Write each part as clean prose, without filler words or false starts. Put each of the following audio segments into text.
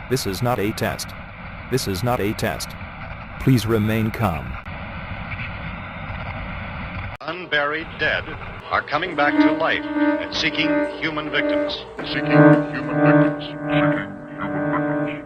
This is not a test. This is not a test. Please remain calm. Unburied dead are coming back to life and seeking human victims. Seeking human victims. Seeking human victims.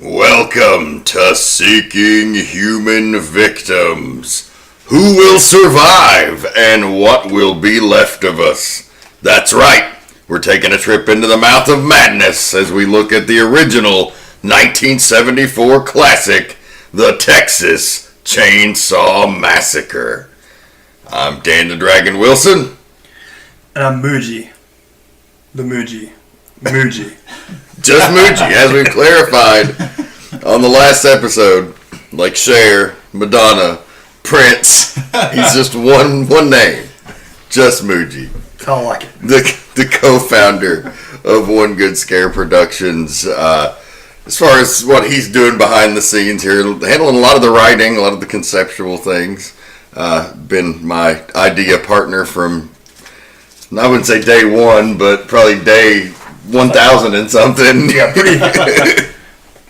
Welcome to Seeking Human Victims. Who will survive and what will be left of us? That's right, we're taking a trip into the mouth of madness as we look at the original 1974 classic, the Texas Chainsaw Massacre. I'm Dan the Dragon Wilson. And I'm Muji. The Muji. Muji. Just Muji, as we've clarified on the last episode, like Cher, Madonna, Prince, he's just one name, just Muji. I like it. The co-founder of One Good Scare Productions. As far as what he's doing behind the scenes here, handling a lot of the writing, a lot of the conceptual things. Been my idea partner from, I wouldn't say day one, but probably day 1,000 and something.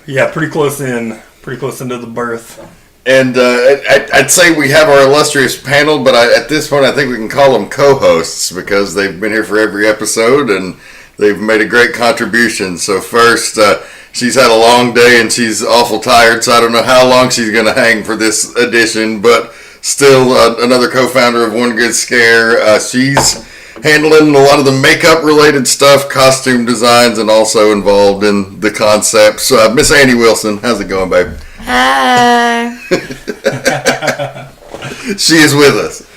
Yeah, pretty close into the birth. And I'd say we have our illustrious panel, but at this point I think we can call them co-hosts because they've been here for every episode and they've made a great contribution. So first, she's had a long day and she's awful tired, so I don't know how long she's going to hang for this edition, but still another co-founder of One Good Scare. She's handling a lot of the makeup related stuff, costume designs, and also involved in the concepts. Miss Anni Wilson, how's it going, babe? Hi. She is with us.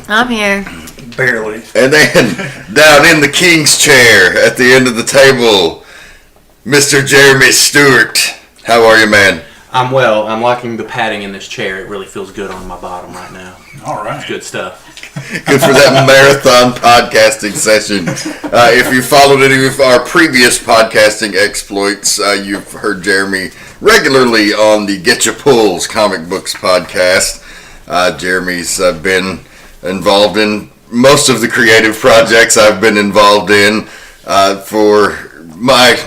I'm here. Barely. And then, down in the king's chair at the end of the table, Mr. Jeremy Stewart. How are you, man? I'm well. I'm liking the padding in this chair. It really feels good on my bottom right now. All right. It's good stuff. Good for that marathon podcasting session. If you followed any of our previous podcasting exploits, you've heard Jeremy regularly on the Get Ya Pulls comic books podcast. Jeremy's been involved in most of the creative projects I've been involved in for my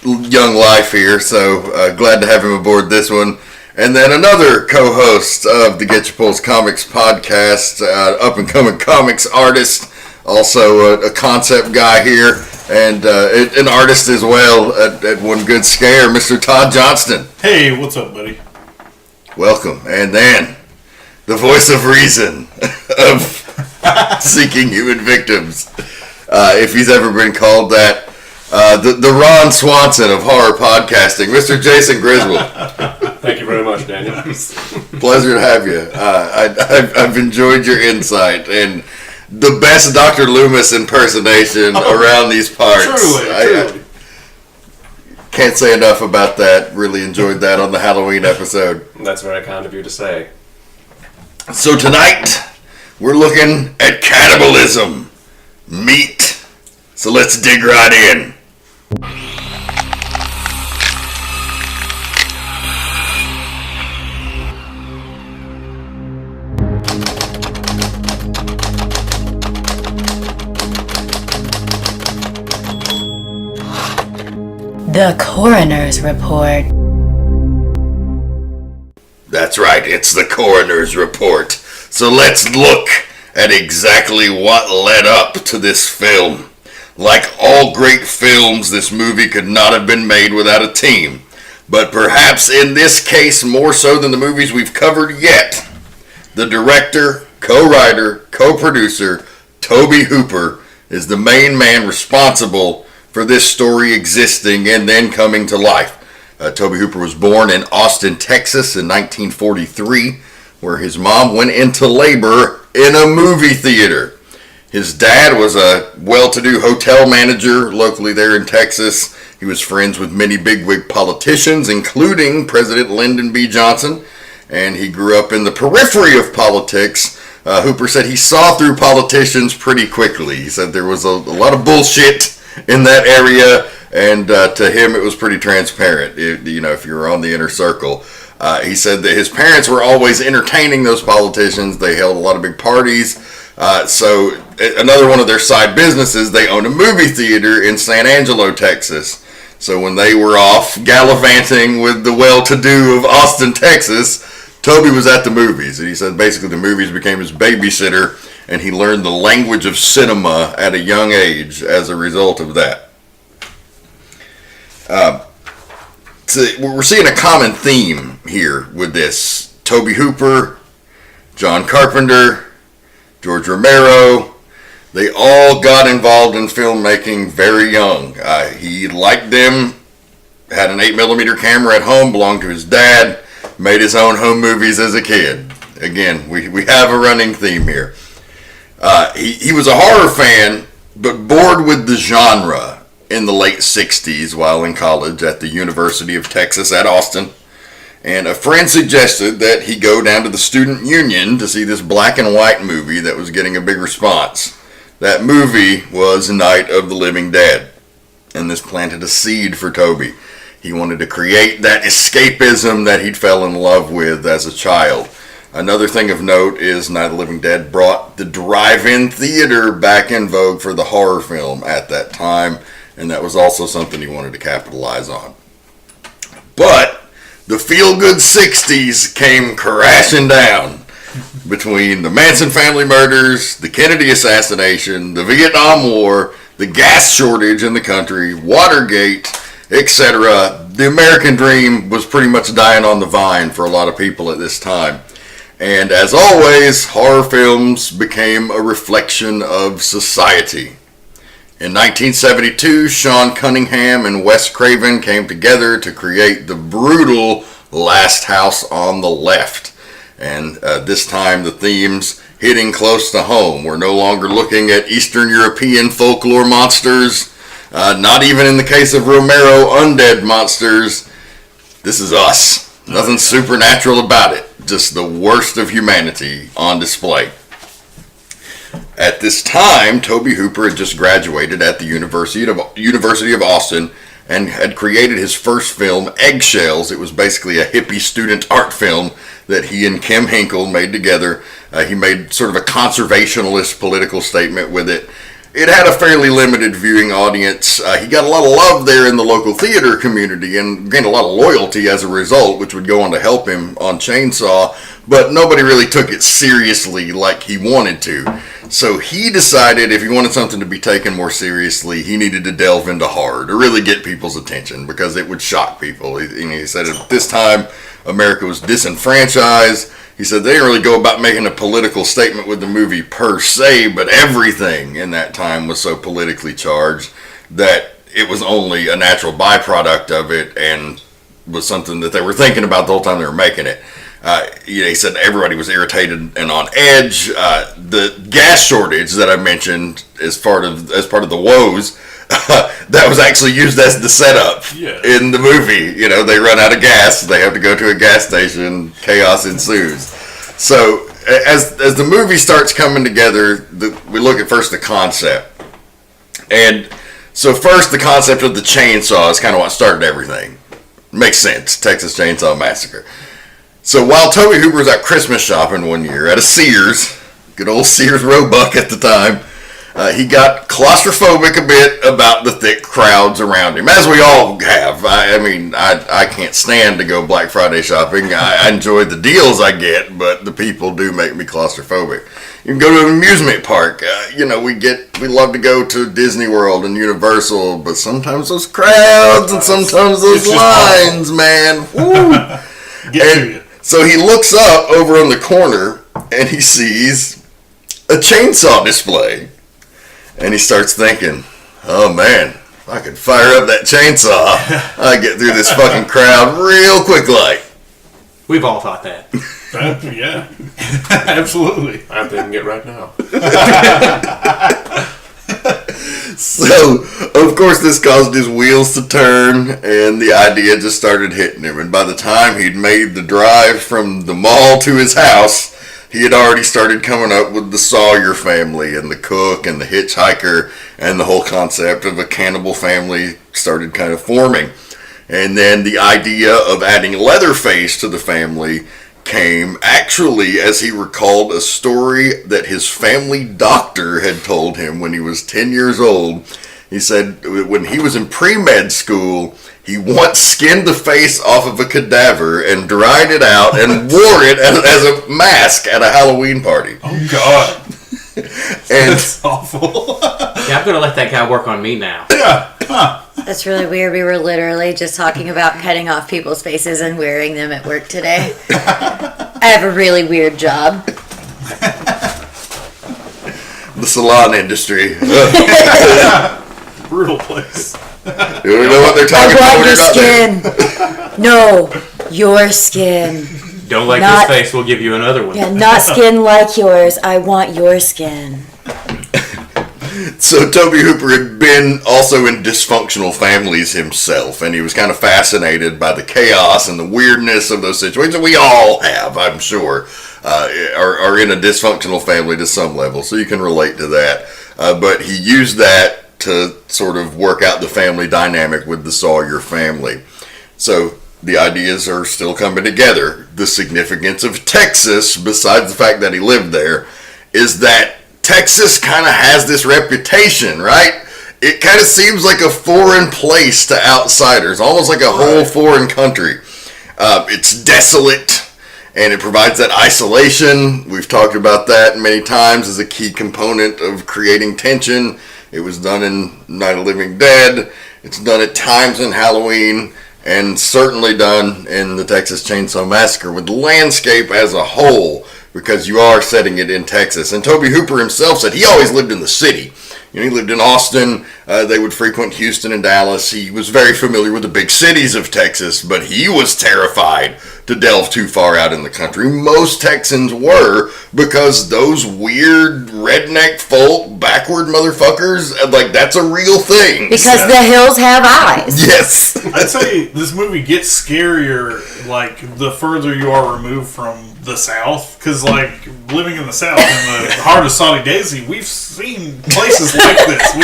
young life here, so glad to have him aboard this one. And then another co-host of the Get Your Pulls Comics podcast, up-and-coming comics artist, also a concept guy here, and an artist as well at One Good Scare, Mr. Todd Johnston. Hey, what's up, buddy? Welcome. And then the voice of reason of Seeking Human Victims, if he's ever been called that, the Ron Swanson of horror podcasting, Mr. Jason Griswold. Thank you very much, Daniel. Pleasure to have you. I've enjoyed your insight and the best Dr. Loomis impersonation around these parts. Truly. Can't say enough about that. Really enjoyed that on the Halloween episode. That's very kind of you to say. So tonight, we're looking at cannibalism, meat. So let's dig right in. The coroner's report. That's right, it's the coroner's report. So let's look at exactly what led up to this film. Like all great films, this movie could not have been made without a team. But perhaps in this case more so than the movies we've covered yet, the director, co-writer, co-producer, Tobe Hooper, is the main man responsible for this story existing and then coming to life. Tobe Hooper was born in Austin, Texas in 1943, where his mom went into labor in a movie theater. His dad was a well-to-do hotel manager locally there in Texas. He was friends with many bigwig politicians, including President Lyndon B. Johnson, and he grew up in the periphery of politics. Hooper said he saw through politicians pretty quickly. He said there was a lot of bullshit in that area, And to him, it was pretty transparent, if you were on the inner circle. He said that his parents were always entertaining those politicians. They held a lot of big parties. So another one of their side businesses, they owned a movie theater in San Angelo, Texas. So when they were off gallivanting with the well-to-do of Austin, Texas, Tobe was at the movies. And he said basically the movies became his babysitter, and he learned the language of cinema at a young age as a result of that. So we're seeing a common theme here with this. Tobe Hooper, John Carpenter, George Romero, they all got involved in filmmaking very young. He liked them, had an 8mm camera at home, belonged to his dad, made his own home movies as a kid. Again, we have a running theme here. He was a horror fan, but bored with the genre in the late 60s while in college at the University of Texas at Austin. And a friend suggested that he go down to the student union to see this black and white movie that was getting a big response. That movie was Night of the Living Dead. And this planted a seed for Tobe. He wanted to create that escapism that he'd fell in love with as a child. Another thing of note is Night of the Living Dead brought the drive-in theater back in vogue for the horror film at that time. And that was also something he wanted to capitalize on. But the feel-good 60s came crashing down between the Manson family murders, the Kennedy assassination, the Vietnam War, the gas shortage in the country, Watergate, etc. The American dream was pretty much dying on the vine for a lot of people at this time. And as always, horror films became a reflection of society. In 1972, Sean Cunningham and Wes Craven came together to create the brutal Last House on the Left. And this time the themes hitting close to home. We're no longer looking at Eastern European folklore monsters. Not even in the case of Romero, undead monsters. This is us. Nothing supernatural about it. Just the worst of humanity on display. At this time, Tobe Hooper had just graduated at the University of Austin and had created his first film, Eggshells. It was basically a hippie student art film that he and Kim Hinkle made together. He made sort of a conservationist political statement with it. It had a fairly limited viewing audience. He got a lot of love there in the local theater community and gained a lot of loyalty as a result, which would go on to help him on Chainsaw, but nobody really took it seriously like he wanted to. So he decided if he wanted something to be taken more seriously, he needed to delve into horror to really get people's attention because it would shock people. He said at this time, America was disenfranchised. He said they didn't really go about making a political statement with the movie per se, but everything in that time was so politically charged that it was only a natural byproduct of it and was something that they were thinking about the whole time they were making it. He said everybody was irritated and on edge. The gas shortage that I mentioned as part of the woes, that was actually used as the setup in the movie. They run out of gas, they have to go to a gas station, chaos ensues. So as the movie starts coming together, we look at first the concept. And so first the concept of the chainsaw is kind of what started everything. Makes sense, Texas Chainsaw Massacre. So while Tobe Hooper was out Christmas shopping one year at a Sears, good old Sears Roebuck at the time, he got claustrophobic a bit about the thick crowds around him, as we all have. I can't stand to go Black Friday shopping. I enjoy the deals I get, but the people do make me claustrophobic. You can go to an amusement park. We love to go to Disney World and Universal, but sometimes those crowds and sometimes those lines, man. Woo. So he looks up over in the corner and he sees a chainsaw display. And he starts thinking, oh man, if I could fire up that chainsaw, I'd get through this fucking crowd real quick like. We've all thought that. Yeah. Absolutely. I'm thinking it right now. So, of course, this caused his wheels to turn, and the idea just started hitting him. And by the time he'd made the drive from the mall to his house, he had already started coming up with the Sawyer family and the cook and the hitchhiker, and the whole concept of a cannibal family started kind of forming. And then the idea of adding Leatherface to the family came actually as he recalled a story that his family doctor had told him when he was 10 years old. He said when he was in pre-med school, he once skinned the face off of a cadaver and dried it out and wore it as a mask at a Halloween party. Oh, God. And That's awful. Yeah, I'm going to let that guy work on me now. Yeah. Huh. That's really weird. We were literally just talking about cutting off people's faces and wearing them at work today. I have a really weird job. the salon industry. Brutal place. You don't know what they're talking about I when want you're your not there. skin. No, your skin. Don't like Not- this face, we'll give you another one. Yeah, not skin like yours. I want your skin. So Tobe Hooper had been also in dysfunctional families himself, and he was kind of fascinated by the chaos and the weirdness of those situations. We all have, I'm sure, are in a dysfunctional family to some level, so you can relate to that. But he used that to sort of work out the family dynamic with the Sawyer family. So the ideas are still coming together. The significance of Texas, besides the fact that he lived there, is that Texas kind of has this reputation, right? It kind of seems like a foreign place to outsiders, almost like a whole foreign country. It's desolate, and it provides that isolation. We've talked about that many times as a key component of creating tension. It was done in Night of the Living Dead. It's done at times in Halloween, and certainly done in the Texas Chainsaw Massacre with the landscape as a whole, because you are setting it in Texas. And Tobe Hooper himself said he always lived in the city. You know, he lived in Austin. They would frequent Houston and Dallas. He was very familiar with the big cities of Texas, but he was terrified to delve too far out in the country. Most Texans were, because those weird redneck folk, backward motherfuckers, like, that's a real thing. Because the hills have eyes. Yes. I'd say this movie gets scarier, like, the further you are removed from the South. Because, like, living in the South, in the heart of Saudi Daisy, we've seen places like this.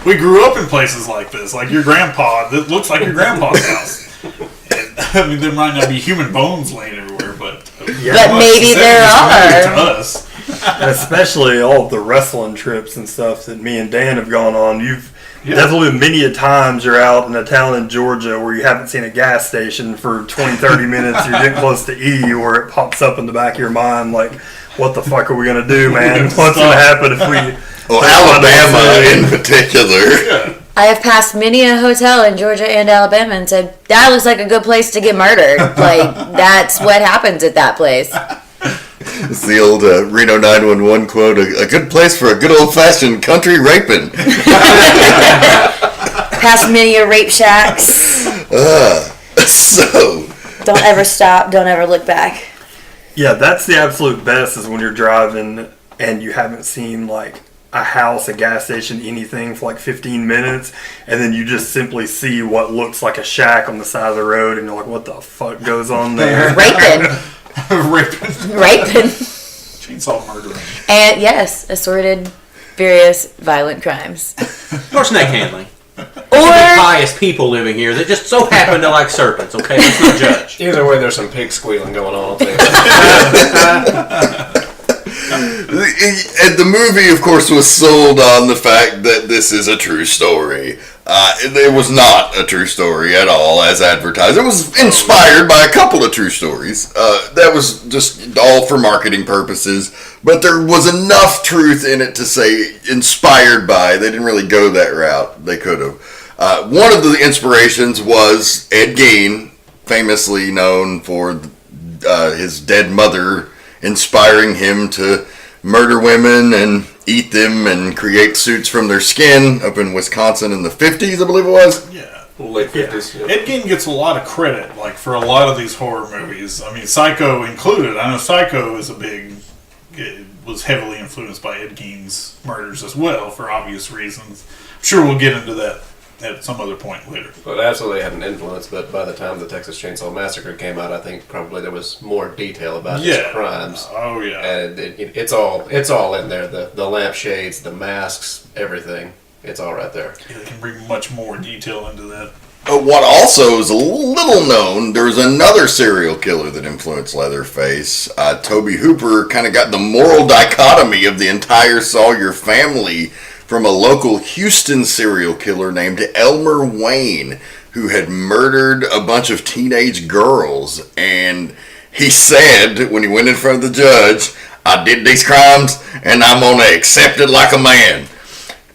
We grew up in places like this. Like your grandpa, that looks like your grandpa's house. And, I mean, there might not be human bones laying everywhere, but maybe there are. To us. And especially all of the wrestling trips and stuff that me and Dan have gone on. You've definitely many a times you're out in a town in Georgia where you haven't seen a gas station for 20, 30 minutes. You're getting close to E, where it pops up in the back of your mind like, what the fuck are we going to do, man? What's going to happen if we... Well, Alabama in particular. I have passed many a hotel in Georgia and Alabama and said, that looks like a good place to get murdered. Like, that's what happens at that place. It's the old Reno 911 quote, a good place for a good old-fashioned country raping. Past many a rape shacks. So... Don't ever stop. Don't ever look back. Yeah, that's the absolute best, is when you're driving and you haven't seen, like, a house, a gas station, anything for like 15 minutes, and then you just simply see what looks like a shack on the side of the road, and you're like, what the fuck goes on there? Raping. Chainsaw murdering. And yes, assorted various violent crimes. Or snake handling. Or Pious people living here that just so happen to like serpents, okay? Let's not judge. Either way, there's some pig squealing going on. And the movie, of course, was sold on the fact that this is a true story. It was not a true story at all, as advertised. It was inspired by a couple of true stories. That was just all for marketing purposes. But there was enough truth in it to say inspired by. They didn't really go that route. They could have. One of the inspirations was Ed Gein, famously known for his dead mother inspiring him to murder women and eat them and create suits from their skin up in Wisconsin in the 50s, I believe it was. Yeah. Late 50s. Yeah. Ed Gein gets a lot of credit, like, for a lot of these horror movies. I mean, Psycho included. I know Psycho is was heavily influenced by Ed Gein's murders as well, for obvious reasons. I'm sure we'll get into that at some other point later. Well, it absolutely had an influence, but by the time the Texas Chainsaw Massacre came out, I think probably there was more detail about his crimes. Oh yeah. And it's all in there. The lampshades, the masks, everything. It's all right there. Yeah, they can bring much more detail into that. What also is a little known, there's another serial killer that influenced Leatherface. Tobe Hooper kind of got the moral dichotomy of the entire Sawyer family from a local Houston serial killer named Elmer Wayne, who had murdered a bunch of teenage girls. And he said, when he went in front of the judge, I did these crimes, and I'm going to accept it like a man.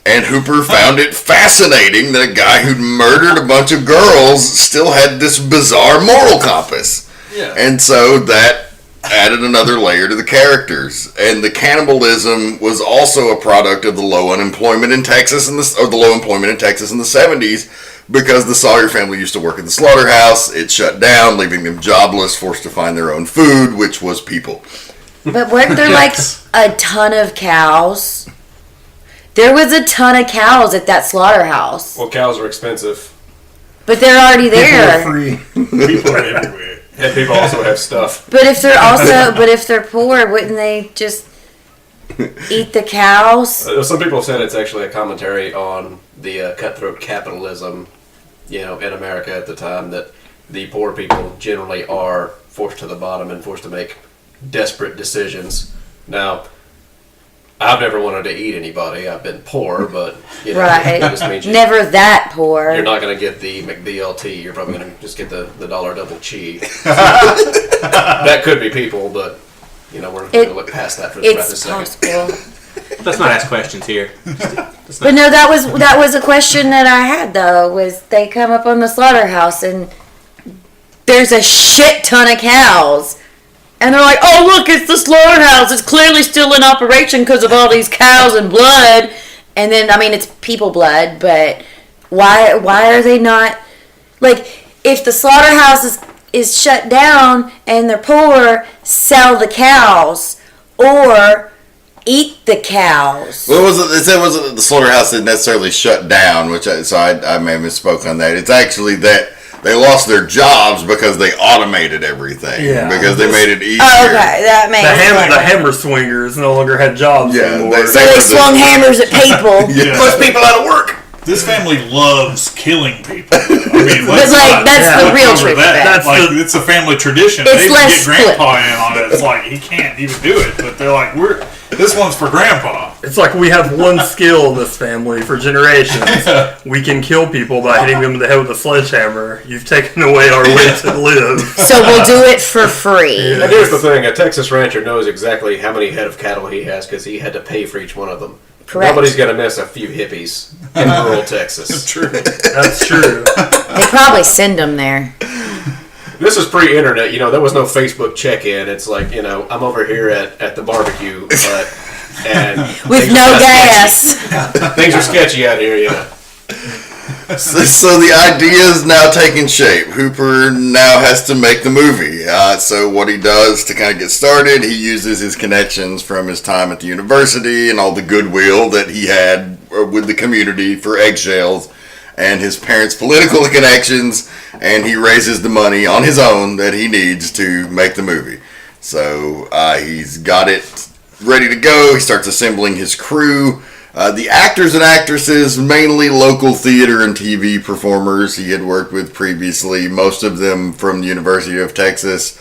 And Hooper found it fascinating that a guy who'd murdered a bunch of girls still had this bizarre moral compass. Yeah. And so that added another layer to the characters. And the cannibalism was also a product of the low unemployment in Texas in the 70s, because the Sawyer family used to work at the slaughterhouse. It shut down, leaving them jobless, forced to find their own food, which was people. But weren't there like a ton of cows? There was a ton of cows at that slaughterhouse. Well, cows are expensive. But they're already there. People are everywhere. And people also have stuff. But if they're poor, wouldn't they just eat the cows? Some people have said it's actually a commentary on the cutthroat capitalism, in America at the time, that the poor people generally are forced to the bottom and forced to make desperate decisions. Now, I've never wanted to eat anybody. I've been poor, but right. That just means never that poor. You're not going to get the McBLT. You're probably going to just get the dollar double cheese. That could be people, but we're going to look past that for right this second. It's possible. Let's not ask questions here. But no, that was a question that I had though. Was they come up on the slaughterhouse and there's a shit ton of cows. And they're like, oh, look, it's the slaughterhouse. It's clearly still in operation because of all these cows and blood. And then, it's people blood, but why are they not... Like, if the slaughterhouse is shut down and they're poor, sell the cows. Or eat the cows. Well, it wasn't the slaughterhouse didn't necessarily shut down, I may have misspoke on that. It's actually that... They lost their jobs because they automated everything. Yeah. Because they made it easier. Oh, okay, that makes sense. The hammer swingers no longer had jobs anymore. So they swung hammers at people. Push people out of work. This family loves killing people. That's the real truth. It's a family tradition. They even get Grandpa in on it. It's like he can't even do it, but they're like, this one's for Grandpa. It's like we have one skill in this family for generations. We can kill people by hitting them in the head with a sledgehammer. You've taken away our way to live. So we'll do it for free. Yes. And here's the thing: a Texas rancher knows exactly how many head of cattle he has because he had to pay for each one of them. Correct. Nobody's going to miss a few hippies in rural Texas. True. That's true. They probably send them there. This is pre-internet. There was no Facebook check-in. It's like, I'm over here at the barbecue, and with no gas. Things are sketchy out here, So the idea is now taking shape. Hooper now has to make the movie. So what he does to kind of get started, he uses his connections from his time at the university and all the goodwill that he had with the community for eggshells and his parents' political connections, and he raises the money on his own that he needs to make the movie. So he's got it ready to go. He starts assembling his crew. The actors and actresses, mainly local theater and TV performers he had worked with previously, most of them from the University of Texas.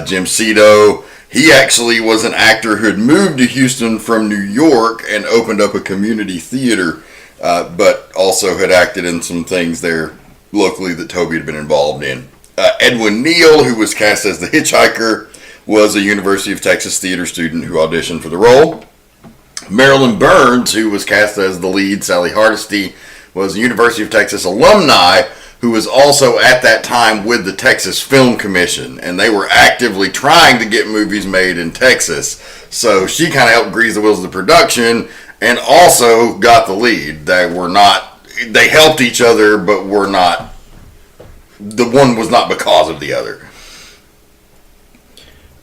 Jim Cito, he actually was an actor who had moved to Houston from New York and opened up a community theater, but also had acted in some things there locally that Tobe had been involved in. Edwin Neal, who was cast as the hitchhiker, was a University of Texas theater student who auditioned for the role. Marilyn Burns, who was cast as the lead, Sally Hardesty, was a University of Texas alumni who was also at that time with the Texas Film Commission, and they were actively trying to get movies made in Texas. So she kind of helped grease the wheels of the production and also got the lead. They helped each other, but the one was not because of the other.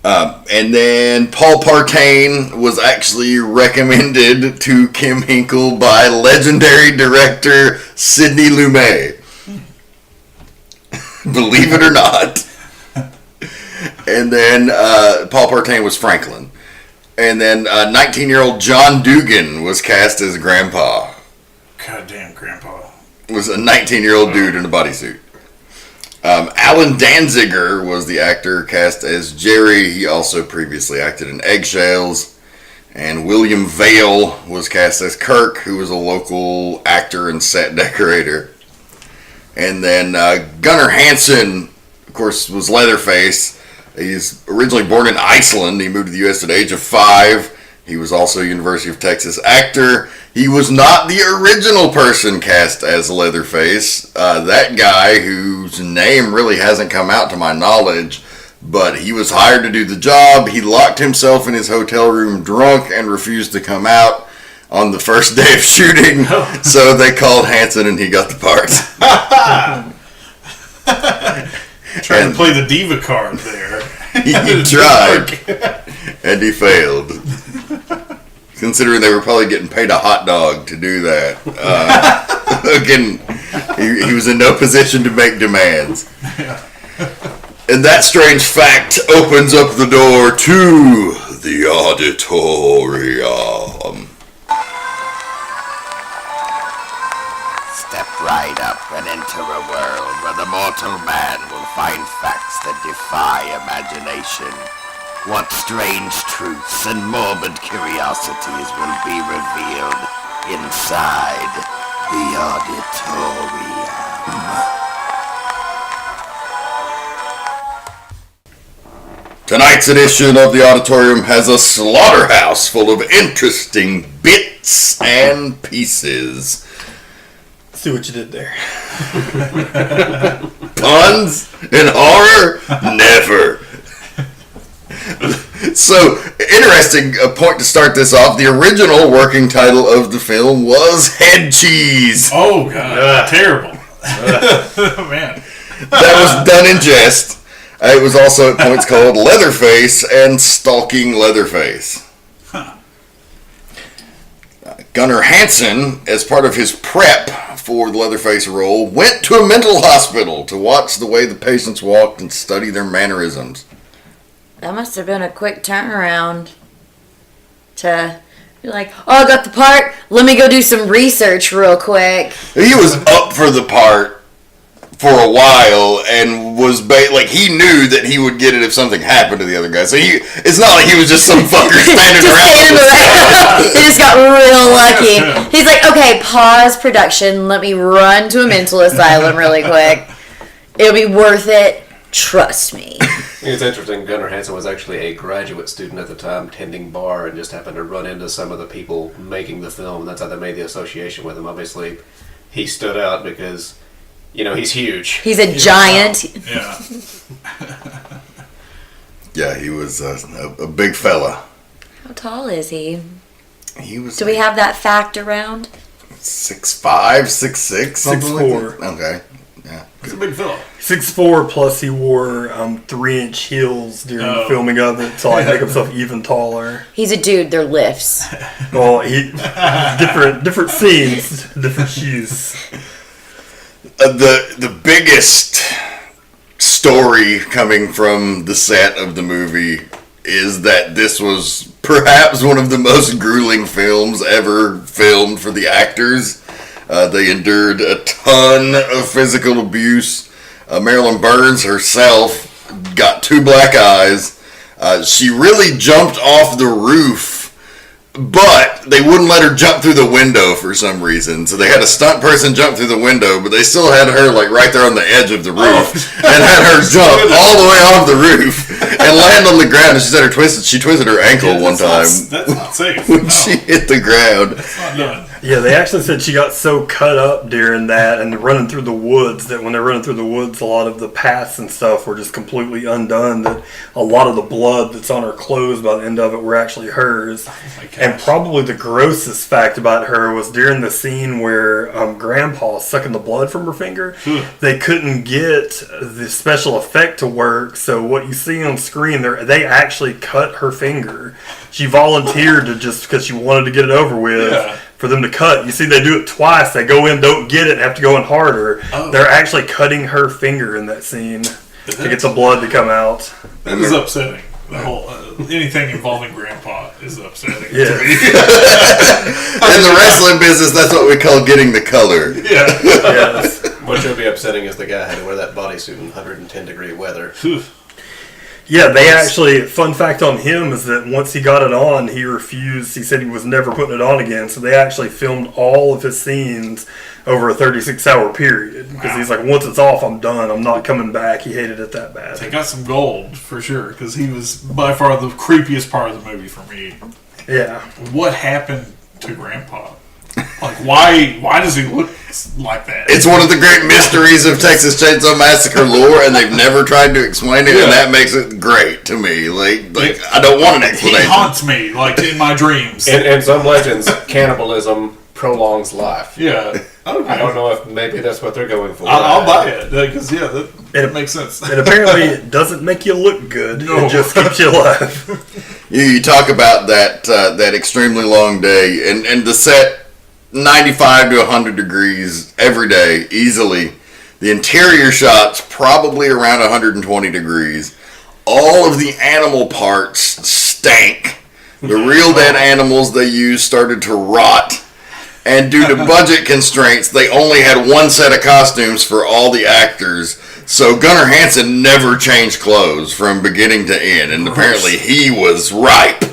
And then Paul Partain was actually recommended to Kim Hinkle by legendary director Sidney Lumet. Believe it or not. And then Paul Partain was Franklin. And then 19-year-old John Dugan was cast as Grandpa. Goddamn Grandpa. Was a 19-year-old dude in a bodysuit. Alan Danziger was the actor cast as Jerry. He also previously acted in Eggshells. And William Vale was cast as Kirk, who was a local actor and set decorator. And then Gunnar Hansen, of course, was Leatherface. He's originally born in Iceland. He moved to the U.S. at the age of 5. He was also a University of Texas actor. He was not the original person cast as Leatherface. That guy, whose name really hasn't come out to my knowledge, but he was hired to do the job. He locked himself in his hotel room drunk and refused to come out on the first day of shooting. So they called Hansen and he got the part. Trying to play the diva card there. He tried, and he failed. Considering they were probably getting paid a hot dog to do that. Again, he was in no position to make demands. And that strange fact opens up the door to the auditorium. Step right up and enter a world where the mortal man will find facts that defy imagination. What strange truths and morbid curiosities will be revealed inside the auditorium. Tonight's edition of the auditorium has a slaughterhouse full of interesting bits and pieces. See what you did there. Puns and horror? Never. So, interesting point to start this off. The original working title of the film was Head Cheese. Oh, God. Terrible. Man. That was done in jest. It was also at points called Leatherface and Stalking Leatherface. Gunnar Hansen, as part of his prep for the Leatherface role, went to a mental hospital to watch the way the patients walked and study their mannerisms. That must have been a quick turnaround to be like, oh, I got the part. Let me go do some research real quick. He was up for the part for a while and was like he knew that he would get it if something happened to the other guy. So it's not like he was just some fucker standing around. He just got real lucky. He's like, okay, pause production. Let me run to a mental asylum really quick. It'll be worth it. Trust me. I think it's interesting. Gunnar Hansen was actually a graduate student at the time, tending bar, and just happened to run into some of the people making the film. And that's how they made the association with him. Obviously, he stood out because, you know, he's huge. He's a giant. Yeah. Yeah, he was a big fella. How tall is he? He was. Do we have that fact around? 6'5", 6'6", 6'4". Okay. Yeah. He's a big fella. 6'4", plus he wore 3-inch heels during the filming of it to like make himself even taller. He's a dude. They're lifts. Well, different scenes, different shoes. The biggest story coming from the set of the movie is that this was perhaps one of the most grueling films ever filmed for the actors. They endured a ton of physical abuse. Marilyn Burns herself got 2 black eyes. She really jumped off the roof, but they wouldn't let her jump through the window for some reason. So they had a stunt person jump through the window, but they still had her like right there on the edge of the roof and had her jump all the way off the roof and land on the ground. And she twisted her ankle one time. That's not safe. When she hit the ground. That's not done. Yeah, they actually said she got so cut up during that and running through the woods that when they're running through the woods, a lot of the paths and stuff were just completely undone. That a lot of the blood that's on her clothes by the end of it were actually hers. And probably the grossest fact about her was during the scene where Grandpa sucking the blood from her finger, they couldn't get the special effect to work. So what you see on screen, they actually cut her finger. She volunteered to just because she wanted to get it over with for them to cut. You see, they do it twice. They go in, don't get it, and have to go in harder. They're actually cutting her finger in that scene to get the blood to come out. That is upsetting. The whole anything involving Grandpa is upsetting. Yeah. In the wrestling business, that's what we call getting the color. Yeah. Yes. What should be upsetting is the guy had to wear that bodysuit in 110-degree weather. Yeah, they actually, fun fact on him is that once he got it on, he refused. He said he was never putting it on again. So they actually filmed all of his scenes over a 36-hour period. Because he's like, once it's off, I'm done. I'm not coming back. He hated it that bad. They got some gold, for sure, because he was by far the creepiest part of the movie for me. Yeah. What happened to Grandpa? Like, why does he look like that? It's one of the great mysteries of Texas Chainsaw Massacre lore, and they've never tried to explain it, and that makes it great to me. Like I don't want an explanation. He haunts me, like, in my dreams. In some legends, cannibalism prolongs life. Yeah. Okay. I don't know if maybe that's what they're going for. I'll buy it, because, that makes sense. And apparently it doesn't make you look good. No. It just keeps you alive. You talk about that extremely long day, and the set 95 to 100 degrees every day, easily. The interior shots probably around 120 degrees. All of the animal parts stank. The real dead animals they used started to rot. And due to budget constraints, they only had one set of costumes for all the actors. So Gunnar Hansen never changed clothes from beginning to end. And apparently he was ripe.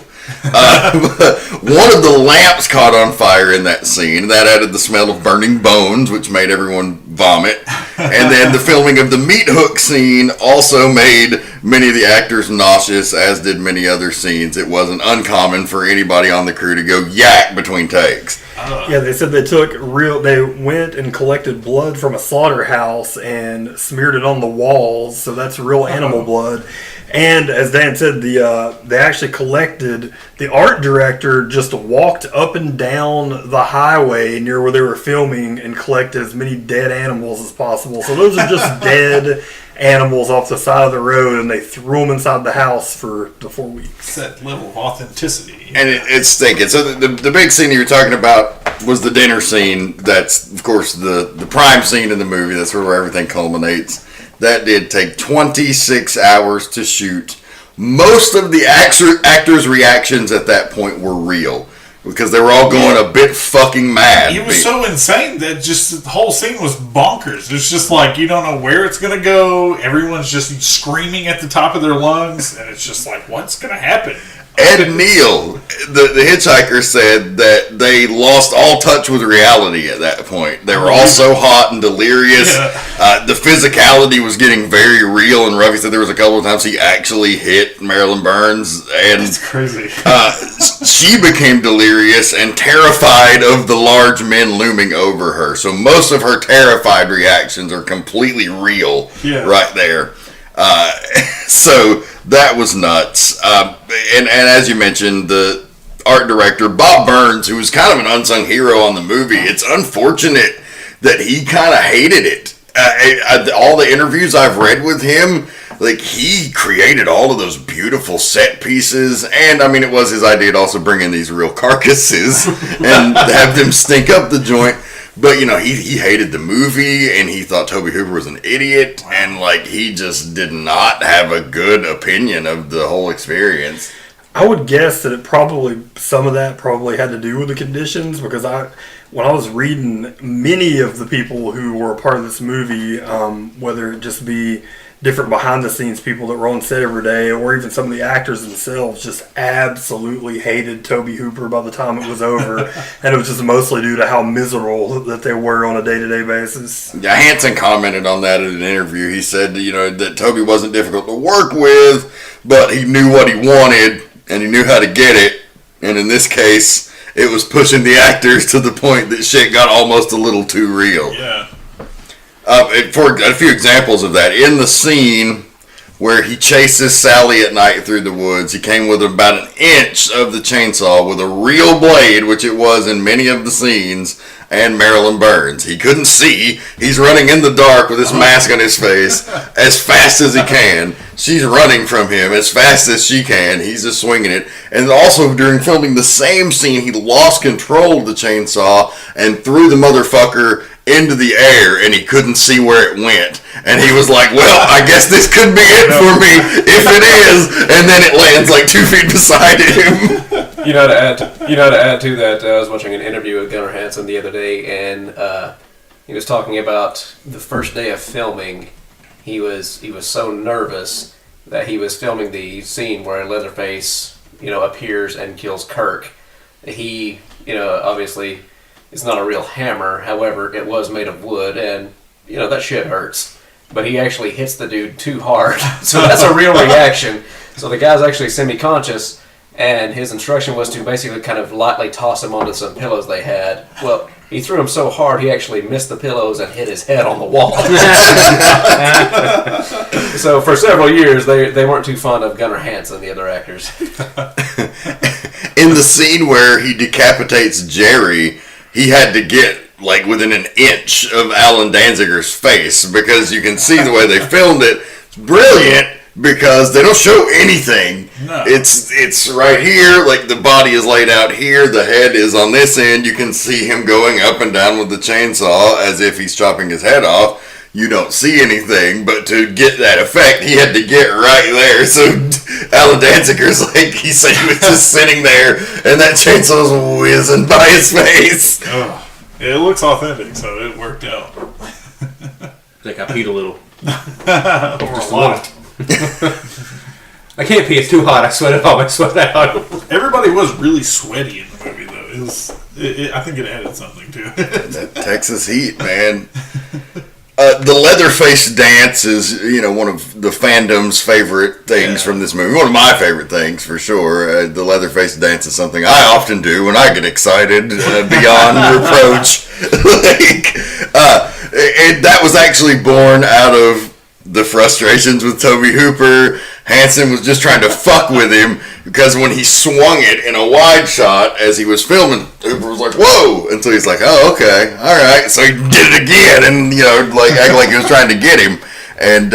One of the lamps caught on fire in that scene. That added the smell of burning bones, which made everyone vomit. And then the filming of the meat hook scene also made many of the actors nauseous, as did many other scenes. It wasn't uncommon for anybody on the crew to go yak between takes. Yeah, they said they went and collected blood from a slaughterhouse and smeared it on the walls, so that's real animal blood. And as Dan said, they actually collected, the art director just walked up and down the highway near where they were filming and collected as many dead animals as possible. So those are just dead animals off the side of the road, and they threw them inside the house for the 4 weeks. It's that level of authenticity. And it's stinking. So the big scene you were talking about was the dinner scene. That's, of course, the prime scene in the movie. That's where everything culminates. That did take 26 hours to shoot. Most of the actors' reactions at that point were real. Because they were all going a bit fucking mad. It was so insane that just the whole scene was bonkers. It's just like, you don't know where it's going to go. Everyone's just screaming at the top of their lungs. And it's just like, what's going to happen? Ed Neal, the hitchhiker, said that they lost all touch with reality at that point. They were all so hot and delirious. Yeah. The physicality was getting very real, and Ruffy said there was a couple of times he actually hit Marilyn Burns. And that's crazy. She became delirious and terrified of the large men looming over her. So most of her terrified reactions are completely real right there. So that was nuts. And as you mentioned, the art director, Bob Burns, who was kind of an unsung hero on the movie, it's unfortunate that he kind of hated it. All the interviews I've read with him, like, he created all of those beautiful set pieces, and I mean, it was his idea to also bring in these real carcasses and have them stink up the joint. But, you know, he hated the movie, and he thought Tobe Hooper was an idiot, and, like, he just did not have a good opinion of the whole experience. I would guess that some of that probably had to do with the conditions, because when I was reading, many of the people who were a part of this movie, whether it just be different behind-the-scenes people that were on set every day, or even some of the actors themselves, just absolutely hated Tobe Hooper by the time it was over. And it was just mostly due to how miserable that they were on a day-to-day basis. Yeah, Hansen commented on that in an interview. He said, you know, that Tobe wasn't difficult to work with, but he knew what he wanted, and he knew how to get it. And in this case, it was pushing the actors to the point that shit got almost a little too real. Yeah. For a few examples of that, in the scene where he chases Sally at night through the woods, he came with about an inch of the chainsaw with a real blade, which it was in many of the scenes, and Marilyn Burns. He couldn't see. He's running in the dark with his mask on his face as fast as he can. She's running from him as fast as she can. He's just swinging it. And also during filming the same scene, he lost control of the chainsaw and threw the motherfucker into the air, and he couldn't see where it went. And he was like, well, I guess this could be it for me if it is. And then it lands like 2 feet beside him. You know, to add to that, I was watching an interview with Gunnar Hansen the other day, and he was talking about the first day of filming. He was so nervous that he was filming the scene where Leatherface, appears and kills Kirk. He, obviously, it's not a real hammer. However, it was made of wood, and that shit hurts. But he actually hits the dude too hard, so that's a real reaction. So the guy's actually semi-conscious. And his instruction was to basically kind of lightly toss him onto some pillows they had. Well, he threw him so hard he actually missed the pillows and hit his head on the wall. So for several years, they weren't too fond of Gunnar Hansen, the other actors. In the scene where he decapitates Jerry, he had to get like within an inch of Alan Danziger's face because you can see the way they filmed it. It's brilliant. Because they don't show anything. No. It's right here, like the body is laid out here, the head is on this end. You can see him going up and down with the chainsaw as if he's chopping his head off. You don't see anything, but to get that effect, he had to get right there. So Alan Danziger's like, he said he was just sitting there, and that chainsaw's whizzing by his face. Oh, it looks authentic, so it worked out. I think I peed a little. Just a lot. I can't pee, it's too hot. I sweat all my sweat out. Everybody was really sweaty in the movie, though. I think it added something to it. That Texas heat, man. The Leatherface dance is, one of the fandom's favorite things from this movie. One of my favorite things, for sure. The Leatherface dance is something I often do when I get excited beyond reproach. That was actually born out of the frustrations with Tobe Hooper. Hansen was just trying to fuck with him because when he swung it in a wide shot as he was filming, Hooper was like, whoa! Until he's like, oh, okay, alright. So he did it again and, act like he was trying to get him. And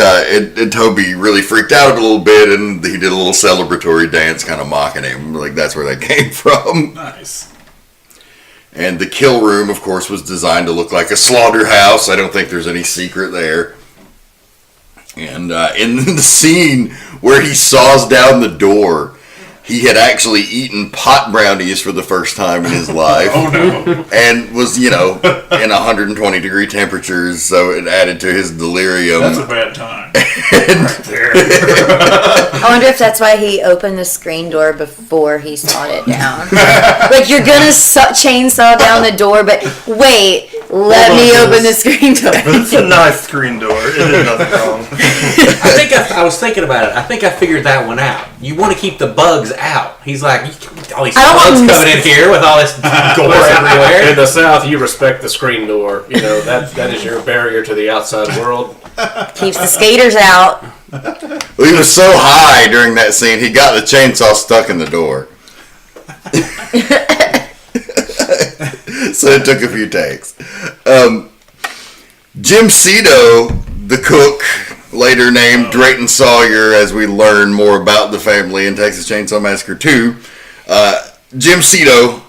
Tobe really freaked out a little bit and he did a little celebratory dance kind of mocking him. Like, that's where that came from. Nice. And the kill room, of course, was designed to look like a slaughterhouse. I don't think there's any secret there. And in the scene where he saws down the door, he had actually eaten pot brownies for the first time in his life. Oh, no. And was, in 120 degree temperatures, so it added to his delirium. That's a bad time. Right there. I wonder if that's why he opened the screen door before he sawed it down. Like, you're gonna chainsaw down the door, but wait, let me open the screen door. But it's a nice screen door. It did nothing wrong. I was thinking about it. I think I figured that one out. You want to keep the bugs out. He's like, all these bugs coming in here with all this gore everywhere. In the South, you respect the screen door. That is your barrier to the outside world. Keeps the skaters out. Well, he was so high during that scene, he got the chainsaw stuck in the door. So it took a few takes. Jim Cito, the cook, later named Drayton Sawyer, as we learn more about the family in Texas Chainsaw Massacre 2. Jim Cito,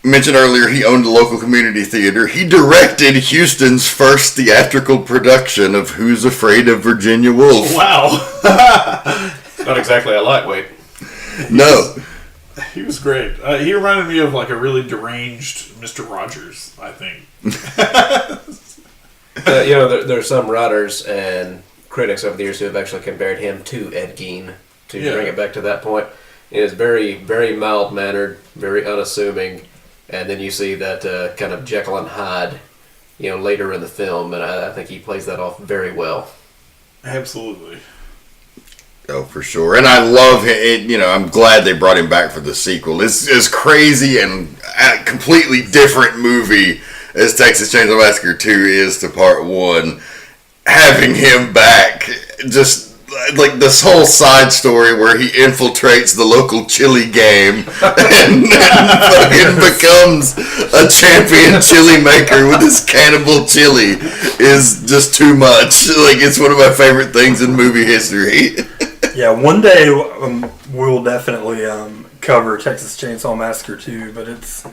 mentioned earlier, he owned a local community theater. He directed Houston's first theatrical production of Who's Afraid of Virginia Woolf. Wow. Not exactly a lightweight. No. He was great. He reminded me of like a really deranged Mr. Rogers, I think. There's some writers and critics over the years who have actually compared him to Ed Gein, to bring it back to that point. He is very, very mild-mannered, very unassuming, and then you see that kind of Jekyll and Hyde, later in the film, and I think he plays that off very well. Absolutely. Oh, for sure. And I love it. I'm glad they brought him back for the sequel. It's as crazy and a completely different movie as Texas Chainsaw Massacre 2 is to Part 1. Having him back, just like this whole side story where he infiltrates the local chili game and fucking becomes a champion chili maker with his cannibal chili is just too much. Like, it's one of my favorite things in movie history. Yeah, one day we'll definitely cover Texas Chainsaw Massacre 2, but it's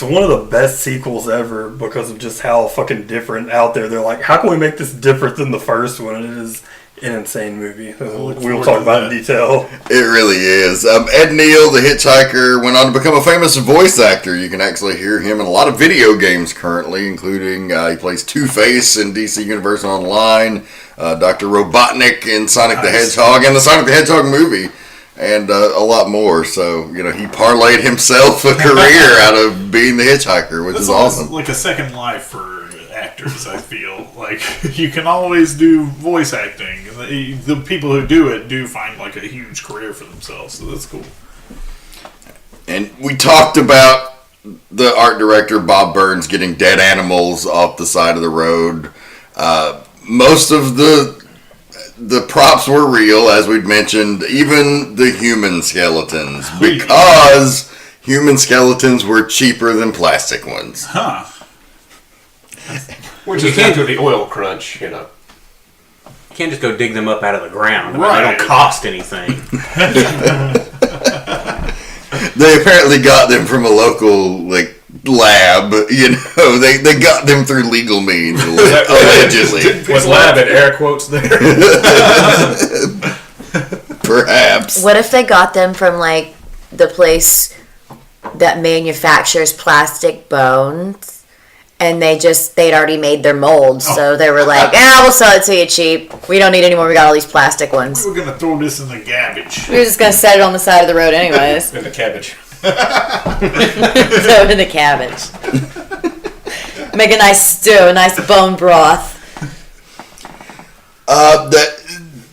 one of the best sequels ever because of just how fucking different out there. They're like, how can we make this different than the first one? And it is an insane movie. We'll talk about it in detail. It really is. Ed Neal, the hitchhiker, went on to become a famous voice actor. You can actually hear him in a lot of video games currently, including he plays Two-Face in DC Universe Online, Dr. Robotnik in Sonic the Hedgehog, and the Sonic the Hedgehog movie, and a lot more. So, he parlayed himself a career out of being the hitchhiker, which is awesome. Like a second life for actors, I feel. Like, you can always do voice acting. The people who do it do find, like, a huge career for themselves, so that's cool. And we talked about the art director, Bob Burns, getting dead animals off the side of the road. Most of the props were real, as we'd mentioned, even the human skeletons, because human skeletons were cheaper than plastic ones. Huh. Which is due to the oil crunch, You can't just go dig them up out of the ground. Right. They don't cost anything. They apparently got them from a local, lab. They got them through legal means, allegedly. Was lab in air quotes there? Perhaps. What if they got them from the place that manufactures plastic bones? And they'd already made their molds, so they were like, we'll sell it to you cheap. We don't need any more. We got all these plastic ones. We were going to throw this in the garbage. We were just going to set it on the side of the road anyways. In the cabbage. Throw it in the cabbage. Make a nice stew, a nice bone broth.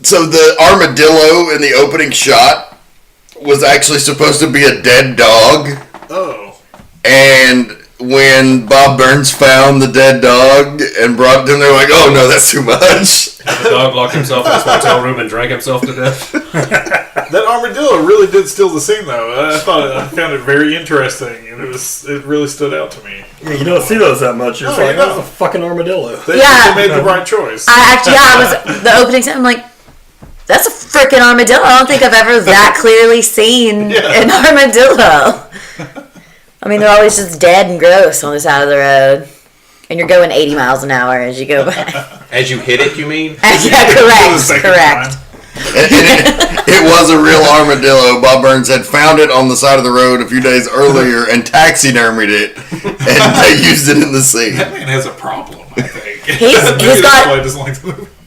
So the armadillo in the opening shot was actually supposed to be a dead dog. Oh. And when Bob Burns found the dead dog and brought it to him, they were like, oh no, that's too much. The dog locked himself in his hotel room and drank himself to death. That armadillo really did steal the scene, though. I found it very interesting, and it really stood out to me. Yeah, you don't see those that much. You're like, that's a fucking armadillo. They made the right choice. I was the opening scene. I'm like, that's a freaking armadillo. I don't think I've ever that clearly seen an armadillo. I mean, they're always just dead and gross on the side of the road. And you're going 80 miles an hour as you go by. As you hit it, you mean? Yeah, correct. It was a real armadillo. Bob Burns had found it on the side of the road a few days earlier and taxidermied it, and they used it in the scene. That man has a problem, I think.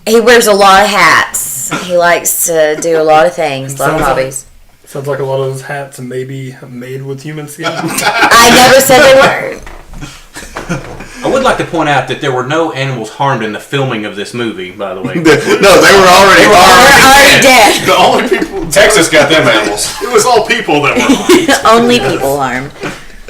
He wears a lot of hats. He likes to do a lot of things, a lot of hobbies. Sounds like a lot of those hats may be made with human skin. I never said they weren't. I would like to point out that there were no animals harmed in the filming of this movie, by the way. No, they were already dead. The only people... Texas got them animals. It was all people that were harmed. Only people harmed.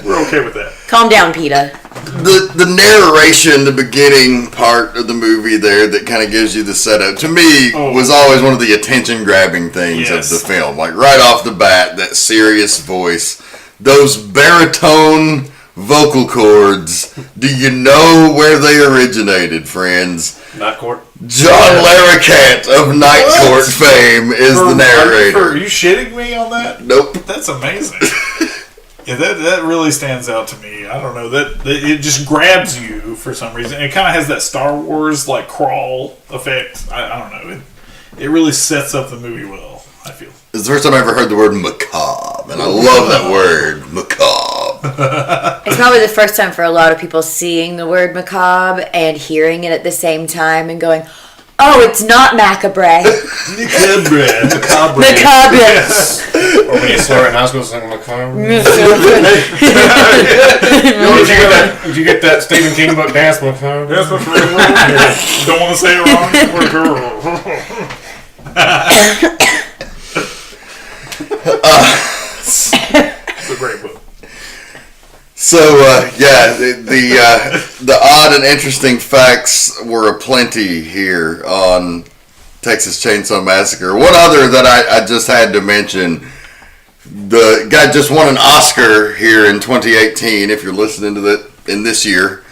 We're okay with that. Calm down, PETA. The narration, the beginning part of the movie there that kind of gives you the setup, to me, was always one of the attention-grabbing things of the film. Like, right off the bat, that serious voice, those baritone vocal cords. Do you know where they originated, friends? Night Court. John Larroquette of Night Court fame is the narrator. Are you shitting me on that? Nope. That's amazing. Yeah, that really stands out to me. I don't know, that it just grabs you for some reason. It kind of has that Star Wars crawl effect. I don't know. It really sets up the movie well, I feel. It's the first time I ever heard the word macabre, and I love that word, macabre. It's probably the first time for a lot of people seeing the word macabre and hearing it at the same time and going, oh, it's not macabre. Macabre. Macabre. Yes. Or when you slur it in high school, saying macabre. Did you get that Stephen King book, Dance Macabre? Dance Macabre. Don't want to say it wrong. So the odd and interesting facts were aplenty here on Texas Chainsaw Massacre. One other that I just had to mention. The guy just won an Oscar here in 2018, if you're listening to that in this year.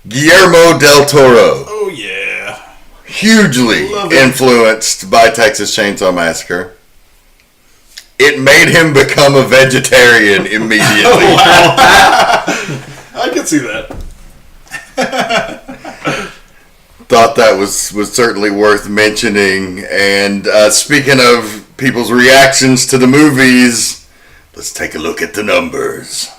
Guillermo del Toro. Oh, yeah. Hugely influenced by Texas Chainsaw Massacre. It made him become a vegetarian immediately. Oh, wow. I can see that. Thought that was certainly worth mentioning. And speaking of people's reactions to the movies, let's take a look at the numbers.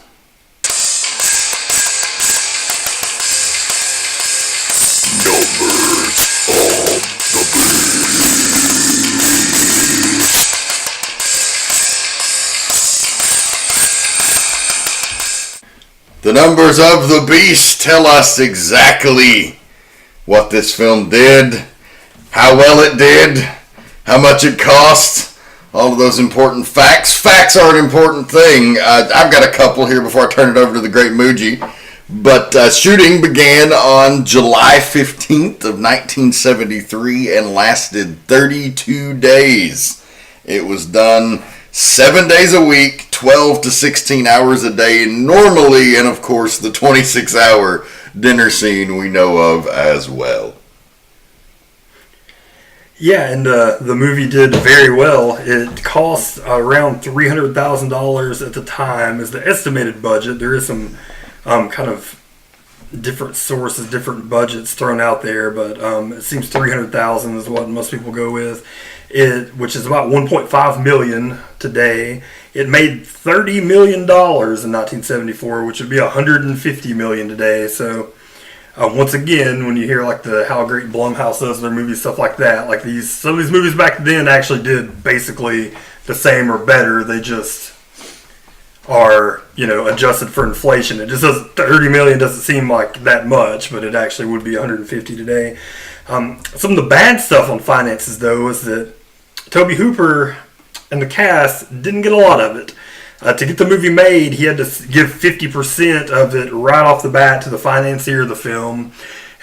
The numbers of the beast tell us exactly what this film did, how well it did, how much it cost, all of those important facts. Facts are an important thing. I've got a couple here before I turn it over to the great Muji. But shooting began on July 15th of 1973 and lasted 32 days. It was done 7 days a week, 12 to 16 hours a day normally, and of course the 26-hour dinner scene we know of as well. Yeah, and the movie did very well. It cost around $300,000 at the time as the estimated budget. There is some kind of different sources, different budgets thrown out there, but it seems $300,000 is what most people go with. Which is about $1.5 million today. It made $30 million in 1974, which would be $150 million today. So once again, when you hear like how great Blumhouse does their movies, stuff like that, like some of these movies back then actually did basically the same or better. They just are, adjusted for inflation. It just does $30 million doesn't seem like that much, but it actually would be $150 today. Some of the bad stuff on finances, though, is that Tobe Hooper and the cast didn't get a lot of it. To get the movie made, he had to give 50% of it right off the bat to the financier of the film.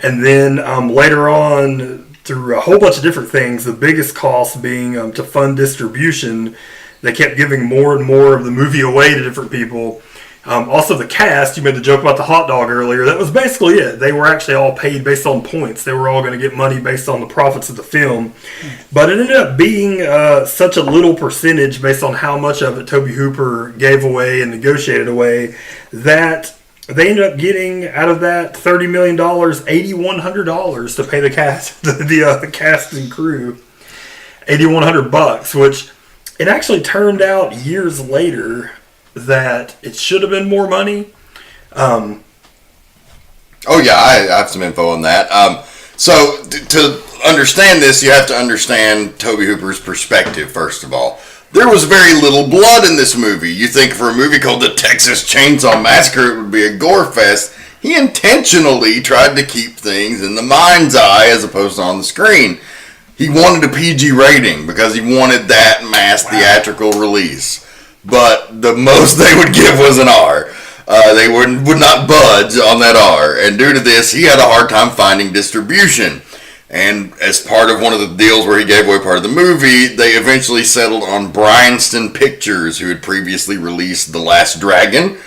And then later on, through a whole bunch of different things, the biggest cost being to fund distribution, they kept giving more and more of the movie away to different people. Also, the cast, you made the joke about the hot dog earlier, that was basically it. They were actually all paid based on points. They were all going to get money based on the profits of the film. But it ended up being such a little percentage based on how much of it Tobe Hooper gave away and negotiated away that they ended up getting out of that $30 million, $8,100 to pay the cast, the cast and crew. $8,100, which it actually turned out years later that it should have been more money. Oh yeah, I have some info on that. So to understand this, you have to understand Tobe Hooper's perspective, first of all. There was very little blood in this movie. You think for a movie called The Texas Chainsaw Massacre, it would be a gore fest. He intentionally tried to keep things in the mind's eye as opposed to on the screen. He wanted a PG rating because he wanted that mass theatrical release. But the most they would give was an R. They would not budge on that R. And due to this, he had a hard time finding distribution. And as part of one of the deals where he gave away part of the movie, they eventually settled on Bryanston Pictures, who had previously released The Last Dragon,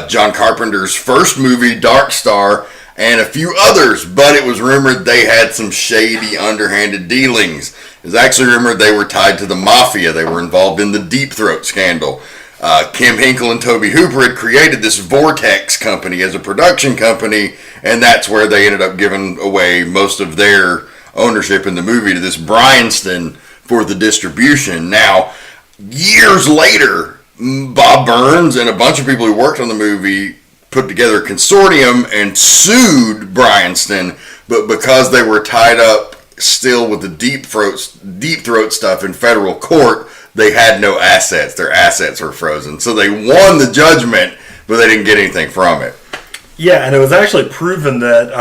John Carpenter's first movie, Dark Star, and a few others. But it was rumored they had some shady, underhanded dealings. It was actually rumored they were tied to the mafia. They were involved in the Deep Throat scandal. Kim Hinkle and Tobe Hooper had created this Vortex company as a production company, and that's where they ended up giving away most of their ownership in the movie to this Bryanston for the distribution. Now, years later, Bob Burns and a bunch of people who worked on the movie put together a consortium and sued Bryanston, but because they were tied up still with the deep throat stuff in federal court, they had no assets. Their assets were frozen. So they won the judgment, but they didn't get anything from it. Yeah, and it was actually proven that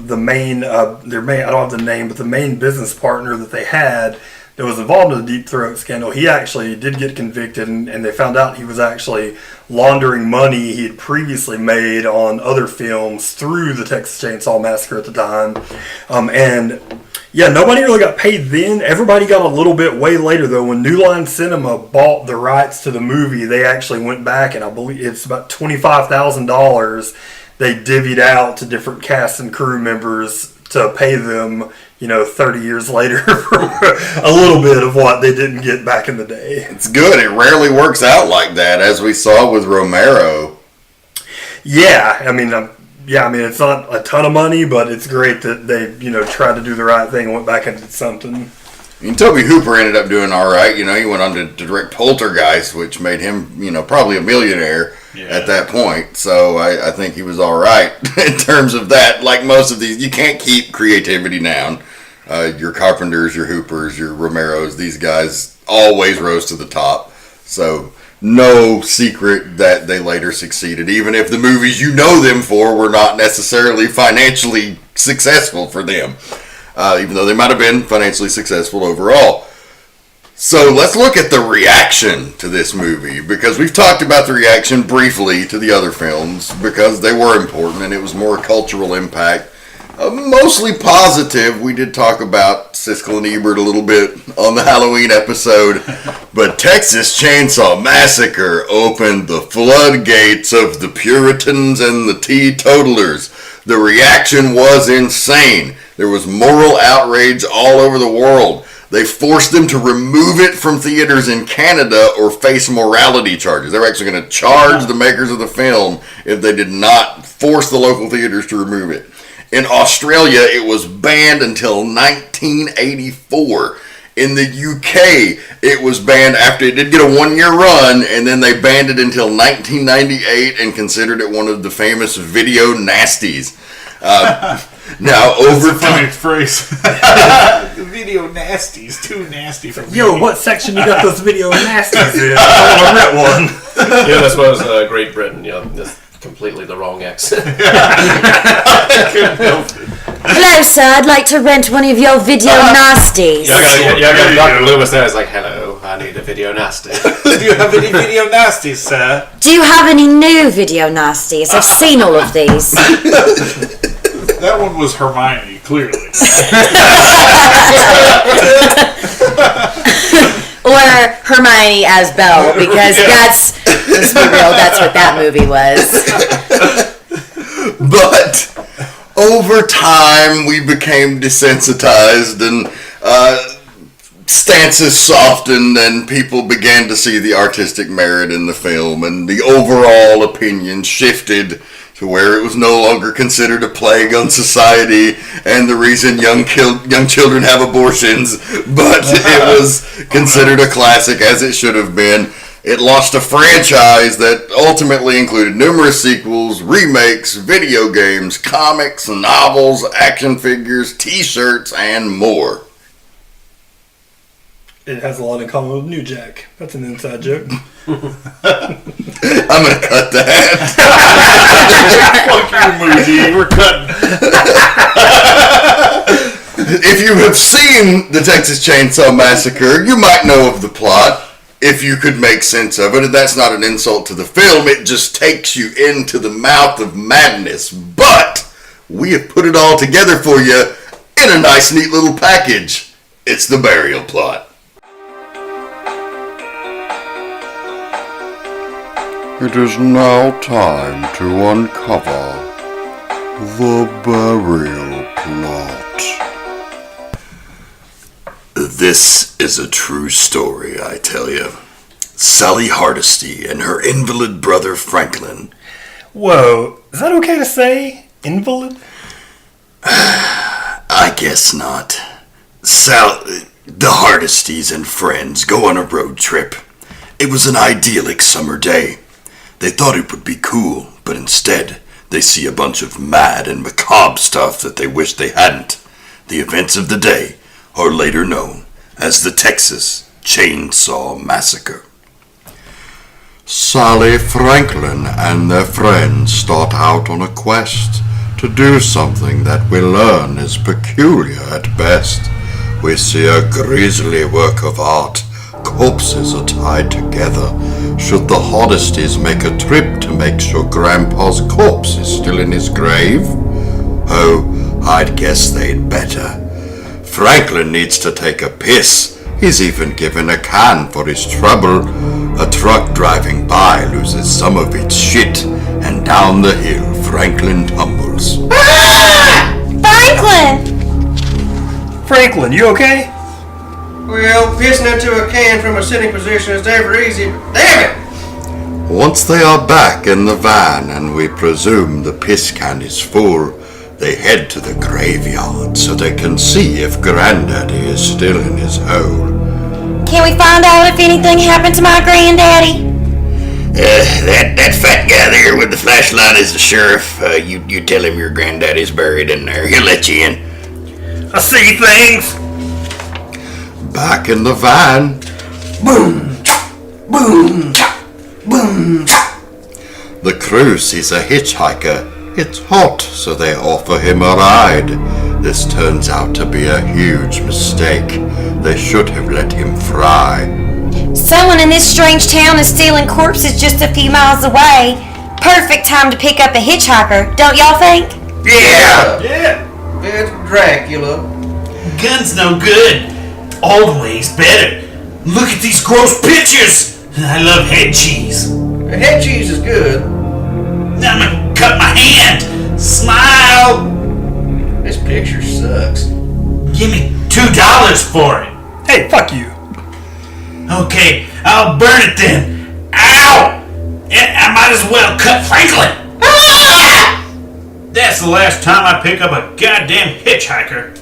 the main, I don't have the name, but the main business partner that they had that was involved in the Deep Throat scandal, he actually did get convicted, and they found out he was actually laundering money he had previously made on other films through the Texas Chainsaw Massacre at the time. And yeah, nobody really got paid then. Everybody got a little bit way later, though. When New Line Cinema bought the rights to the movie, they actually went back, and I believe it's about $25,000 they divvied out to different cast and crew members to pay them, 30 years later for a little bit of what they didn't get back in the day. It's good. It rarely works out like that, as we saw with Romero. Yeah, I mean, it's not a ton of money, but it's great that they, tried to do the right thing and went back and did something. I mean, Tobe Hooper ended up doing all right. He went on to direct Poltergeist, which made him, probably a millionaire at that point. So I think he was all right in terms of that. Like most of these, you can't keep creativity down. Your Carpenters, your Hoopers, your Romeros, these guys always rose to the top. So no secret that they later succeeded, even if the movies you know them for were not necessarily financially successful for them. Even though they might have been financially successful overall. So let's look at the reaction to this movie, because we've talked about the reaction briefly to the other films because they were important and it was more cultural impact. Mostly positive. We did talk about Siskel and Ebert a little bit on the Halloween episode, but Texas Chainsaw Massacre opened the floodgates of the Puritans and the teetotalers. The reaction was insane. There was moral outrage all over the world. They forced them to remove it from theaters in Canada or face morality charges. They were actually going to charge the makers of the film if they did not force the local theaters to remove it. In Australia, it was banned until 1984. In the UK, it was banned after it did get a 1-year run, and then they banned it until 1998 and considered it one of the famous video nasties. Now, over funny phrase. Video nasties, too nasty for me. Yo, what section you got those video nasties in? I want to rent one. Yeah, this was Great Britain. That's completely the wrong accent. Hello, sir. I'd like to rent one of your video nasties. Yeah, I got Dr. Loomis there. It's like, hello, I need a video nasty. Do you have any video nasties, sir? Do you have any new video nasties? I've seen all of these. That one was Hermione, clearly. Or Hermione as Belle, because let's be real, that's what that movie was. But over time, we became desensitized and stances softened, and people began to see the artistic merit in the film, and the overall opinion shifted to where it was no longer considered a plague on society and the reason young children have abortions, but it was considered a classic, as it should have been. It launched a franchise that ultimately included numerous sequels, remakes, video games, comics, novels, action figures, t-shirts, and more. It has a lot in common with New Jack. That's an inside joke. I'm going to cut that. Fuck you, Muji. We're cutting. If you have seen the Texas Chainsaw Massacre, you might know of the plot, if you could make sense of it. And that's not an insult to the film. It just takes you into the mouth of madness. But we have put it all together for you in a nice, neat little package. It's the burial plot. It is now time to uncover the burial plot. This is a true story, I tell you. Sally Hardesty and her invalid brother Franklin. Whoa, is that okay to say? Invalid? I guess not. The Hardesties and friends go on a road trip. It was an idyllic summer day. They thought it would be cool, but instead, they see a bunch of mad and macabre stuff that they wish they hadn't. The events of the day are later known as the Texas Chainsaw Massacre. Sally, Franklin, and their friends start out on a quest to do something that we learn is peculiar at best. we see a grisly work of art. Corpses are tied together. Should the Hoddesties make a trip to make sure Grandpa's corpse is still in his grave? Oh, I'd guess they'd better. Franklin needs to take a piss. He's even given a can for his trouble. A truck driving by loses some of its shit, and down the hill Franklin tumbles. Ah! Franklin! Franklin, you okay? Well, pissing into a can from a sitting position is never easy, but damn it! Once they are back in the van and we presume the piss can is full, they head to the graveyard so they can see if Granddaddy is still in his hole. Can we find out if anything happened to my granddaddy? That fat guy there with the flashlight is the sheriff. You tell him your granddaddy's buried in there. He'll let you in. I see things. Back in the van. Boom! Boom! Boom! The crew sees a hitchhiker. It's hot, so they offer him a ride. This turns out to be a huge mistake. They should have let him fry. Someone in this strange town is stealing corpses just a few miles away. Perfect time to pick up a hitchhiker, don't y'all think? Yeah! It's Dracula. Gun's no good. Old way's better. Look at these gross pictures. I love head cheese. Head cheese is good. I'm gonna cut my hand. Smile. This picture sucks. Give me $2 for it. Hey, fuck you. Okay, I'll burn it then. Ow! I might as well cut Franklin. Ah! That's the last time I pick up a goddamn hitchhiker.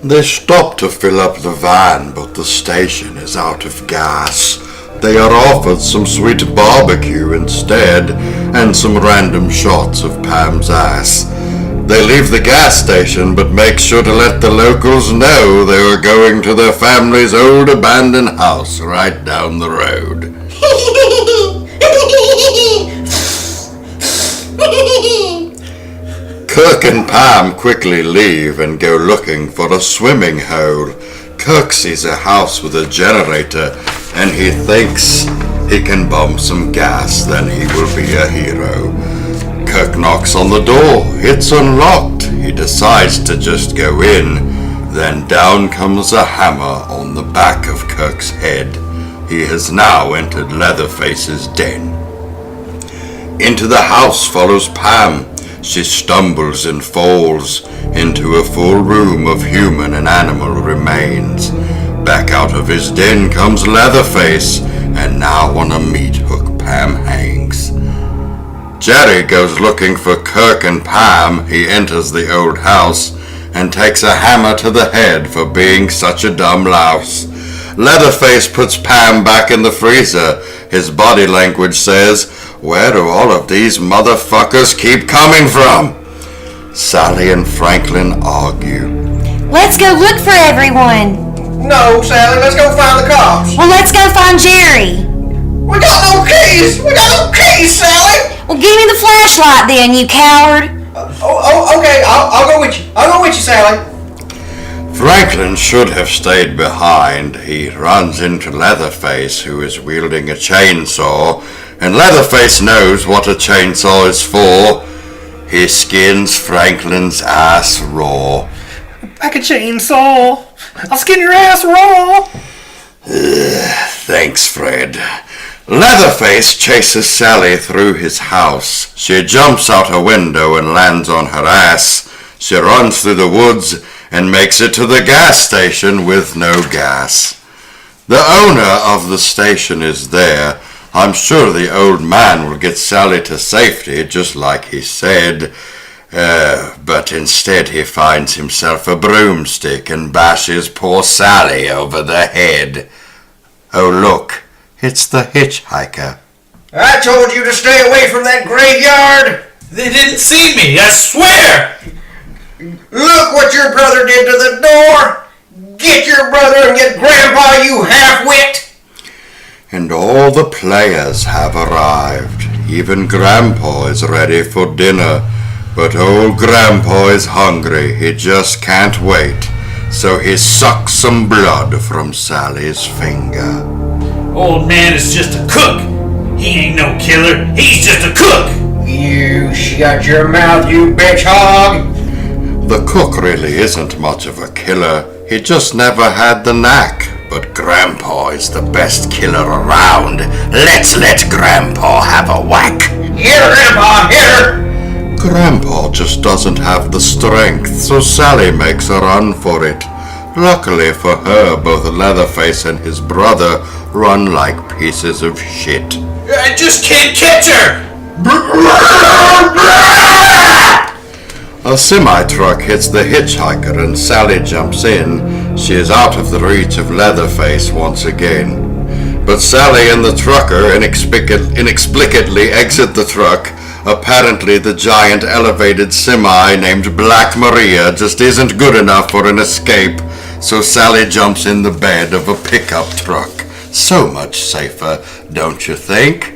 They stop to fill up the van, but the station is out of gas. They are offered some sweet barbecue instead, and some random shots of Pam's ass. They leave the gas station, but make sure to let the locals know they are going to their family's old abandoned house right down the road. Kirk and Pam quickly leave and go looking for a swimming hole. Kirk sees a house with a generator, and he thinks he can bomb some gas, then he will be a hero. Kirk knocks on the door. It's unlocked. He decides to just go in. Then down comes a hammer on the back of Kirk's head. He has now entered Leatherface's den. Into the house follows Pam. She stumbles and falls into a full room of human and animal remains. Back out of his den comes Leatherface, and now on a meat hook Pam hangs. Jerry goes looking for Kirk and Pam. He enters the old house and takes a hammer to the head for being such a dumb louse. Leatherface puts Pam back in the freezer. His body language says, "Where do all of these motherfuckers keep coming from?" Sally and Franklin argue. Let's go look for everyone. No, Sally, let's go find the cops. Well, let's go find Jerry. We got no keys! We got no keys, Sally! Well, give me the flashlight then, you coward. Okay, I'll go with you. I'll go with you, Sally. Franklin should have stayed behind. He runs into Leatherface, who is wielding a chainsaw, and Leatherface knows what a chainsaw is for. He skins Franklin's ass raw. Like a chainsaw. I'll skin your ass raw. Thanks, Fred. Leatherface chases Sally through his house. She jumps out a window and lands on her ass. She runs through the woods and makes it to the gas station with no gas. The owner of the station is there. I'm sure the old man will get Sally to safety, just like he said. But instead he finds himself a broomstick and bashes poor Sally over the head. Oh, look, it's the hitchhiker. I told you to stay away from that graveyard. They didn't see me, I swear! Look what your brother did to the door. Get your brother and get Grandpa, you half-wit. And all the players have arrived. Even Grandpa is ready for dinner. But old Grandpa is hungry. He just can't wait. So so he sucks some blood from Sally's finger. Old man is just a cook. He ain't no killer. He's just a cook. You shut your mouth, you bitch hog! The cook really isn't much of a killer. He just never had the knack. But Grandpa is the best killer around. Let's let Grandpa have a whack. Here, Grandpa, here! Grandpa just doesn't have the strength, so Sally makes a run for it. Luckily for her, both Leatherface and his brother run like pieces of shit. I just can't catch her. A semi-truck hits the hitchhiker and Sally jumps in. She is out of the reach of Leatherface once again. But Sally and the trucker inexplicably exit the truck. Apparently the giant elevated semi named Black Maria just isn't good enough for an escape, so Sally jumps in the bed of a pickup truck. So much safer, don't you think?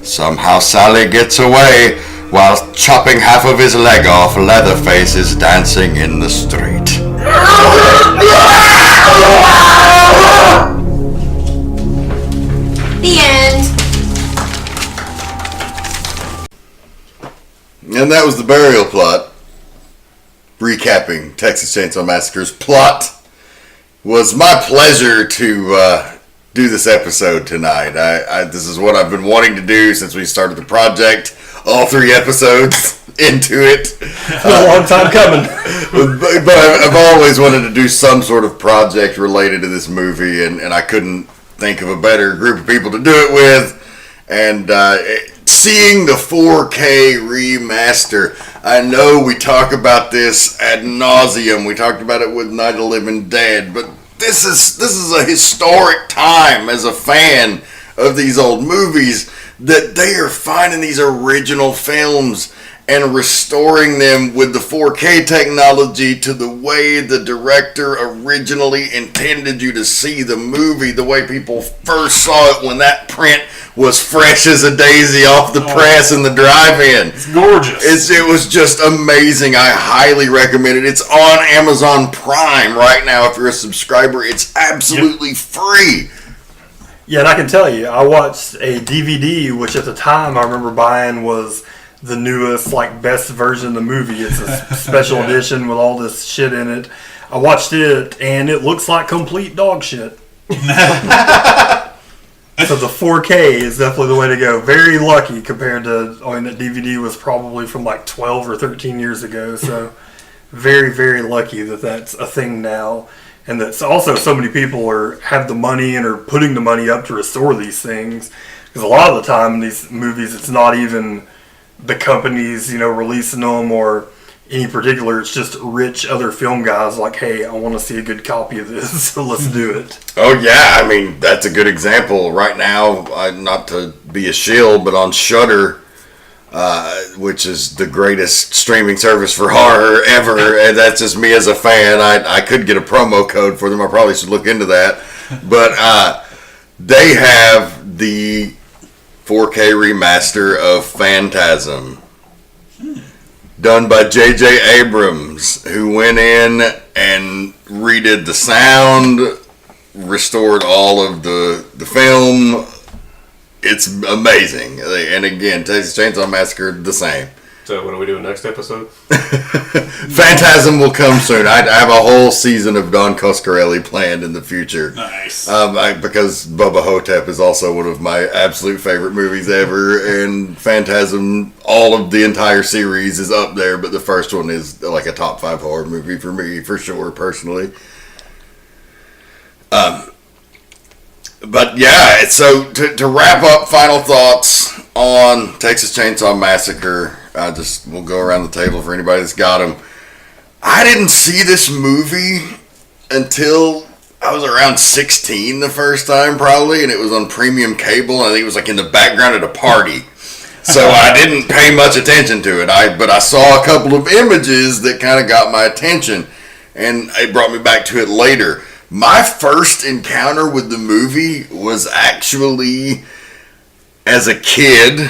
Somehow Sally gets away. While chopping half of his leg off, Leatherface is dancing in the street. The end. And that was the burial plot. Recapping Texas Chainsaw Massacre's plot. Was my pleasure to do this episode tonight. This is what I've been wanting to do since we started the project. All 3 episodes into it. A long time coming. But I've always wanted to do some sort of project related to this movie, and I couldn't think of a better group of people to do it with. And seeing the 4K remaster, I know we talk about this ad nauseum. We talked about it with Night of the Living Dead, but this is a historic time as a fan of these old movies, that they are finding these original films and restoring them with the 4K technology to the way the director originally intended you to see the movie, the way people first saw it when that print was fresh as a daisy off the press in the drive-in. It's gorgeous. It was just amazing. I highly recommend it. It's on Amazon Prime right now. If you're a subscriber, it's absolutely free. Yeah, and I can tell you, I watched a DVD, which at the time I remember buying was the newest, best version of the movie. It's a special edition with all this shit in it. I watched it, and it looks like complete dog shit. So the 4K is definitely the way to go. Very lucky compared to, that DVD was probably from 12 or 13 years ago. So very, very lucky that that's a thing now. And that's also so many people have the money and are putting the money up to restore these things. Because a lot of the time in these movies, it's not even the companies, releasing them or any particular. It's just rich other film guys like, hey, I want to see a good copy of this, so let's do it. Oh, yeah. That's a good example. Right now, not to be a shill, but on Shudder, which is the greatest streaming service for horror ever, and that's just me as a fan. I could get a promo code for them. I probably should look into that. But they have the 4K remaster of Phantasm, done by J.J. Abrams, who went in and redid the sound, restored all of the film. It's amazing. And again, Texas Chainsaw Massacre, the same. So when are we doing next episode? Phantasm will come soon. I have a whole season of Don Coscarelli planned in the future. Nice. Because Bubba Hotep is also one of my absolute favorite movies ever. And Phantasm, all of the entire series is up there. But the first one is like a top 5 horror movie for me, for sure, personally. But yeah, so to wrap up, final thoughts on Texas Chainsaw Massacre. We'll go around the table for anybody that's got them. I didn't see this movie until I was around 16 the first time, probably, and it was on premium cable. I think it was in the background at a party. So I didn't pay much attention to it. But I saw a couple of images that kind of got my attention, and it brought me back to it later. My first encounter with the movie was actually as a kid,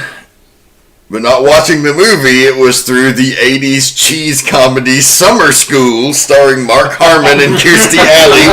But not watching the movie, it was through the 80s cheese comedy Summer School starring Mark Harmon and Kirstie Alley,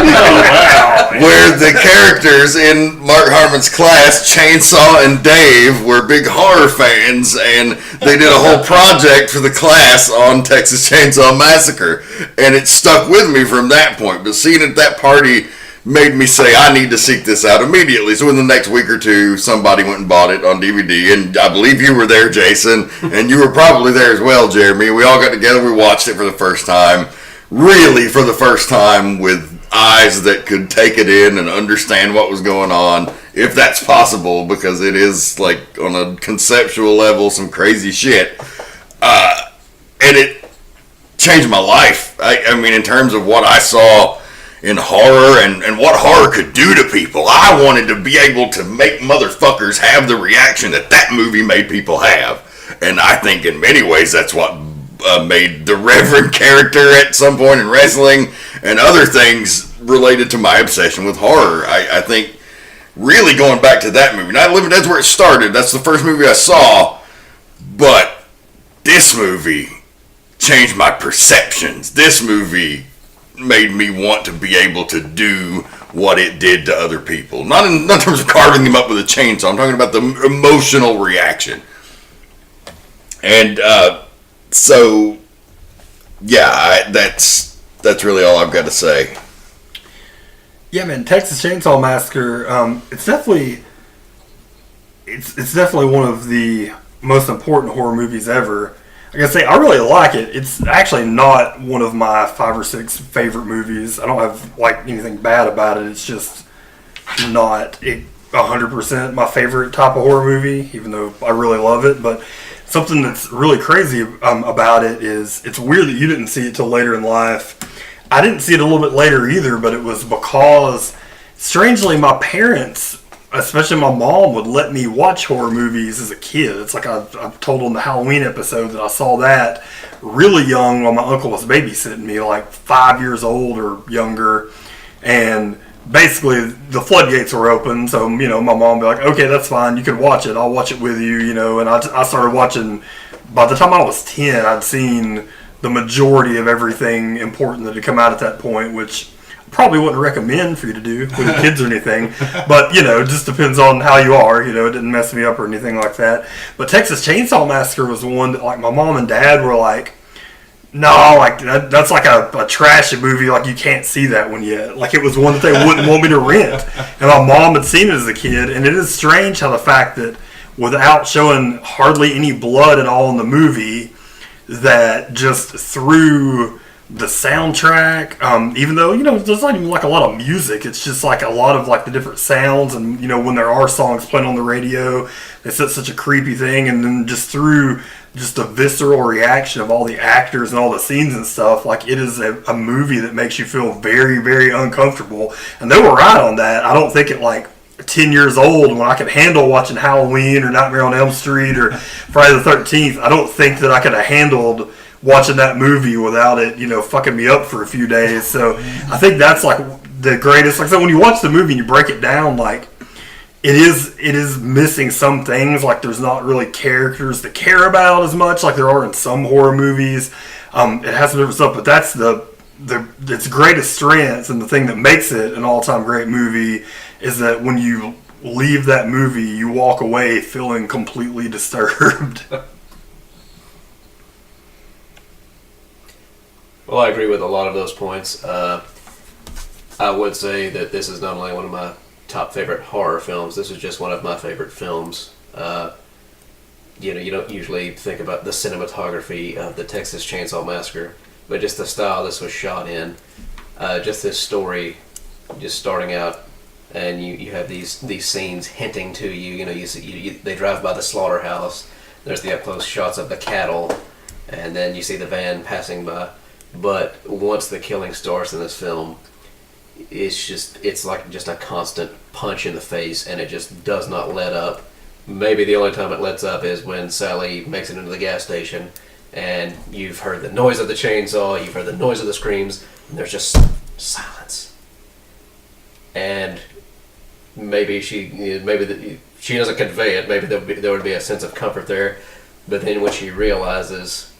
where the characters in Mark Harmon's class, Chainsaw and Dave, were big horror fans, and they did a whole project for the class on Texas Chainsaw Massacre, and it stuck with me from that point. But seeing it at that party made me say, I need to seek this out immediately. So in the next week or two, somebody went and bought it on DVD, and I believe you were there, Jason, and you were probably there as well, Jeremy. We all got together, we watched it for the first time, really for the first time, with eyes that could take it in and understand what was going on, if that's possible, because it is, like, on a conceptual level, some crazy shit. And it changed my life. I mean, in terms of what I saw in horror and what horror could do to people. I wanted to be able to make motherfuckers have the reaction that movie made people have. And I think in many ways that's what made the Reverend character at some point in wrestling and other things related to my obsession with horror. I think really going back to that movie, Night of the Living Dead's where it started. That's the first movie I saw. But this movie changed my perceptions. This movie made me want to be able to do what it did to other people. Not in terms of carving them up with a chainsaw. I'm talking about the emotional reaction. And so, yeah, that's really all I've got to say. Yeah, man, Texas Chainsaw Massacre. It's definitely one of the most important horror movies ever. I gotta say, I really like it. It's actually not one of my 5 or 6 favorite movies. I don't have like anything bad about it. It's just not 100% my favorite type of horror movie, even though I really love it. But something that's really crazy about it is it's weird that you didn't see it till later in life. I didn't see it a little bit later either, but it was because, strangely, my parents, especially my mom, would let me watch horror movies as a kid. It's like I've told on the Halloween episode that I saw that really young while my uncle was babysitting me, like 5 years old or younger. And basically the floodgates were open, so, you know, my mom would be like, okay, that's fine, you can watch it, I'll watch it with you, you know. And I started watching, by the time I was 10, I'd seen the majority of everything important that had come out at that point, which probably wouldn't recommend for you to do with your kids or anything, but, you know, it just depends on how you are. You know, it didn't mess me up or anything like that. But Texas Chainsaw Massacre was the one that, like, my mom and dad were like, no, like, that's like a trashy movie, like, you can't see that one yet. Like, it was one that they wouldn't want me to rent. And my mom had seen it as a kid, and it is strange how the fact that without showing hardly any blood at all in the movie, that just through the soundtrack, even though, you know, there's not even like a lot of music, it's just like a lot of like the different sounds, and, you know, when there are songs playing on the radio, they set such a creepy thing, and then just through just the visceral reaction of all the actors and all the scenes and stuff, like, it is a movie that makes you feel very, very uncomfortable. And they were right on that. I don't think at like 10 years old, when I could handle watching Halloween or Nightmare on Elm Street or Friday the 13th, I don't think that I could have handled watching that movie without it, you know, fucking me up for a few days. So I think that's like the greatest. Like I said, when you watch the movie and you break it down, like, it is missing some things. Like, there's not really characters to care about as much like there are in some horror movies. It has some different stuff, but that's its greatest strengths, and the thing that makes it an all-time great movie is that when you leave that movie, you walk away feeling completely disturbed. Well, I agree with a lot of those points. I would say that this is not only one of my top favorite horror films, this is just one of my favorite films. You know, you don't usually think about the cinematography of the Texas Chainsaw Massacre, but just the style this was shot in. Just this story, just starting out, and you have these scenes hinting to you. You know, they drive by the slaughterhouse. There's the up close shots of the cattle, and then you see the van passing by. But once the killing starts in this film, it's like just a constant punch in the face, and it just does not let up. Maybe the only time it lets up is when Sally makes it into the gas station, and you've heard the noise of the chainsaw, you've heard the noise of the screams, and there's just silence. And maybe she doesn't convey it. Maybe there would be a sense of comfort there, But then when she realizes,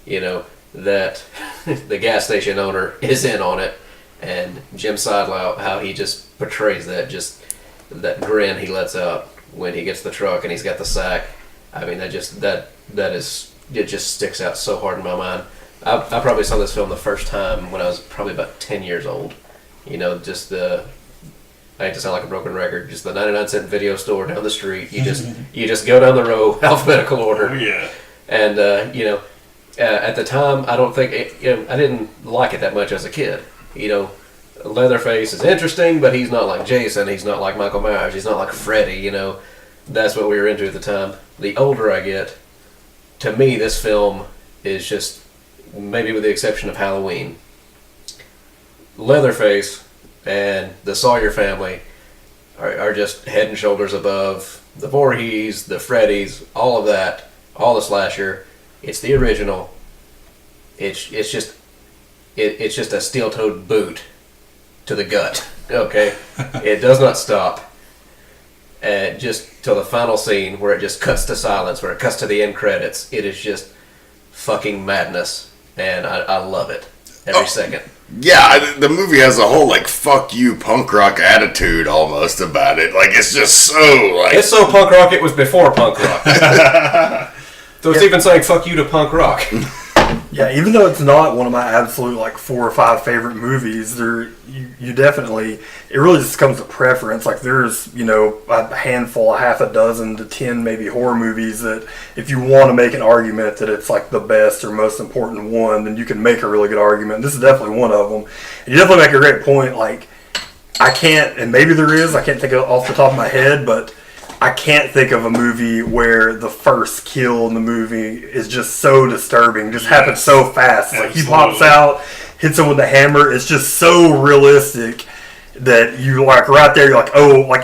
that the gas station owner is in on it, and Jim Sidlow, how he just portrays that, just that grin he lets out when he gets the truck and he's got the sack. I mean, it just sticks out so hard in my mind. I probably saw this film the first time when I was probably about 10 years old. I hate to sound like a broken record, just the 99-cent video store down the street. You just go down the row, alphabetical order. Oh, yeah. And, at the time, I don't think, I didn't like it that much as a kid. Leatherface is interesting, but he's not like Jason, he's not like Michael Myers, he's not like Freddy, That's what we were into at the time. The older I get, to me, this film is just, maybe with the exception of Halloween, Leatherface and the Sawyer family are just head and shoulders above the Voorhees, the Freddys, all of that, all the slasher. It's the original. It's just a steel-toed boot to the gut. Okay, it does not stop. Just till the final scene where it just cuts to silence, where it cuts to the end credits. It is just fucking madness, and I love it every second. Yeah, the movie has a whole, fuck you punk rock attitude almost about it. It's just so, It's so punk rock, it was before punk rock. So it's even saying fuck you to punk rock. Yeah, even though it's not one of my absolute 4 or 5 favorite movies, you definitely, it really just comes to preference. There's, a handful, a half a dozen to 10 maybe horror movies that if you want to make an argument that it's the best or most important one, then you can make a really good argument. This is definitely one of them. And you definitely make a great point. I can't, and maybe there is, I can't think of off the top of my head, but I can't think of a movie where the first kill in the movie is just so disturbing, just happens so fast. He pops out, hits him with the hammer. It's just so realistic that you right there, you're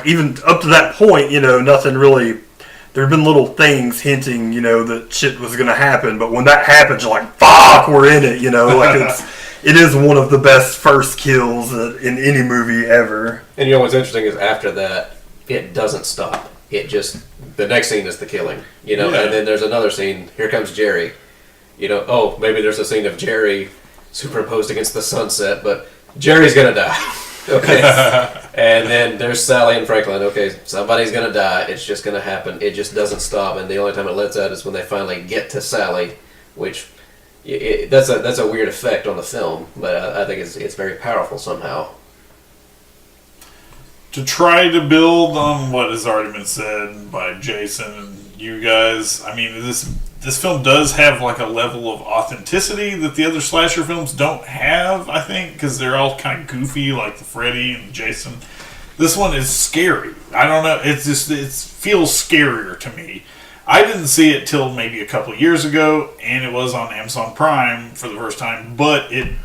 even up to that point, nothing really, there have been little things hinting, that shit was going to happen. But when that happens, you're like, fuck, we're in it, it is one of the best first kills in any movie ever. And what's interesting is after that, it doesn't stop. It just, the next scene is the killing, and then there's another scene, here comes Jerry, maybe there's a scene of Jerry superimposed against the sunset, but Jerry's gonna die, okay, and then there's Sally and Franklin, okay, somebody's gonna die, it's just gonna happen, it just doesn't stop, and the only time it lets out is when they finally get to Sally, which, that's a weird effect on the film, but I think it's very powerful somehow. To try to build on what has already been said by Jason and you guys, I mean, this film does have a level of authenticity that the other slasher films don't have, I think, because they're all kind of goofy, like the Freddy and Jason. This one is scary. I don't know, it feels scarier to me. I didn't see it till maybe a couple of years ago, and it was on Amazon Prime for the first time, but it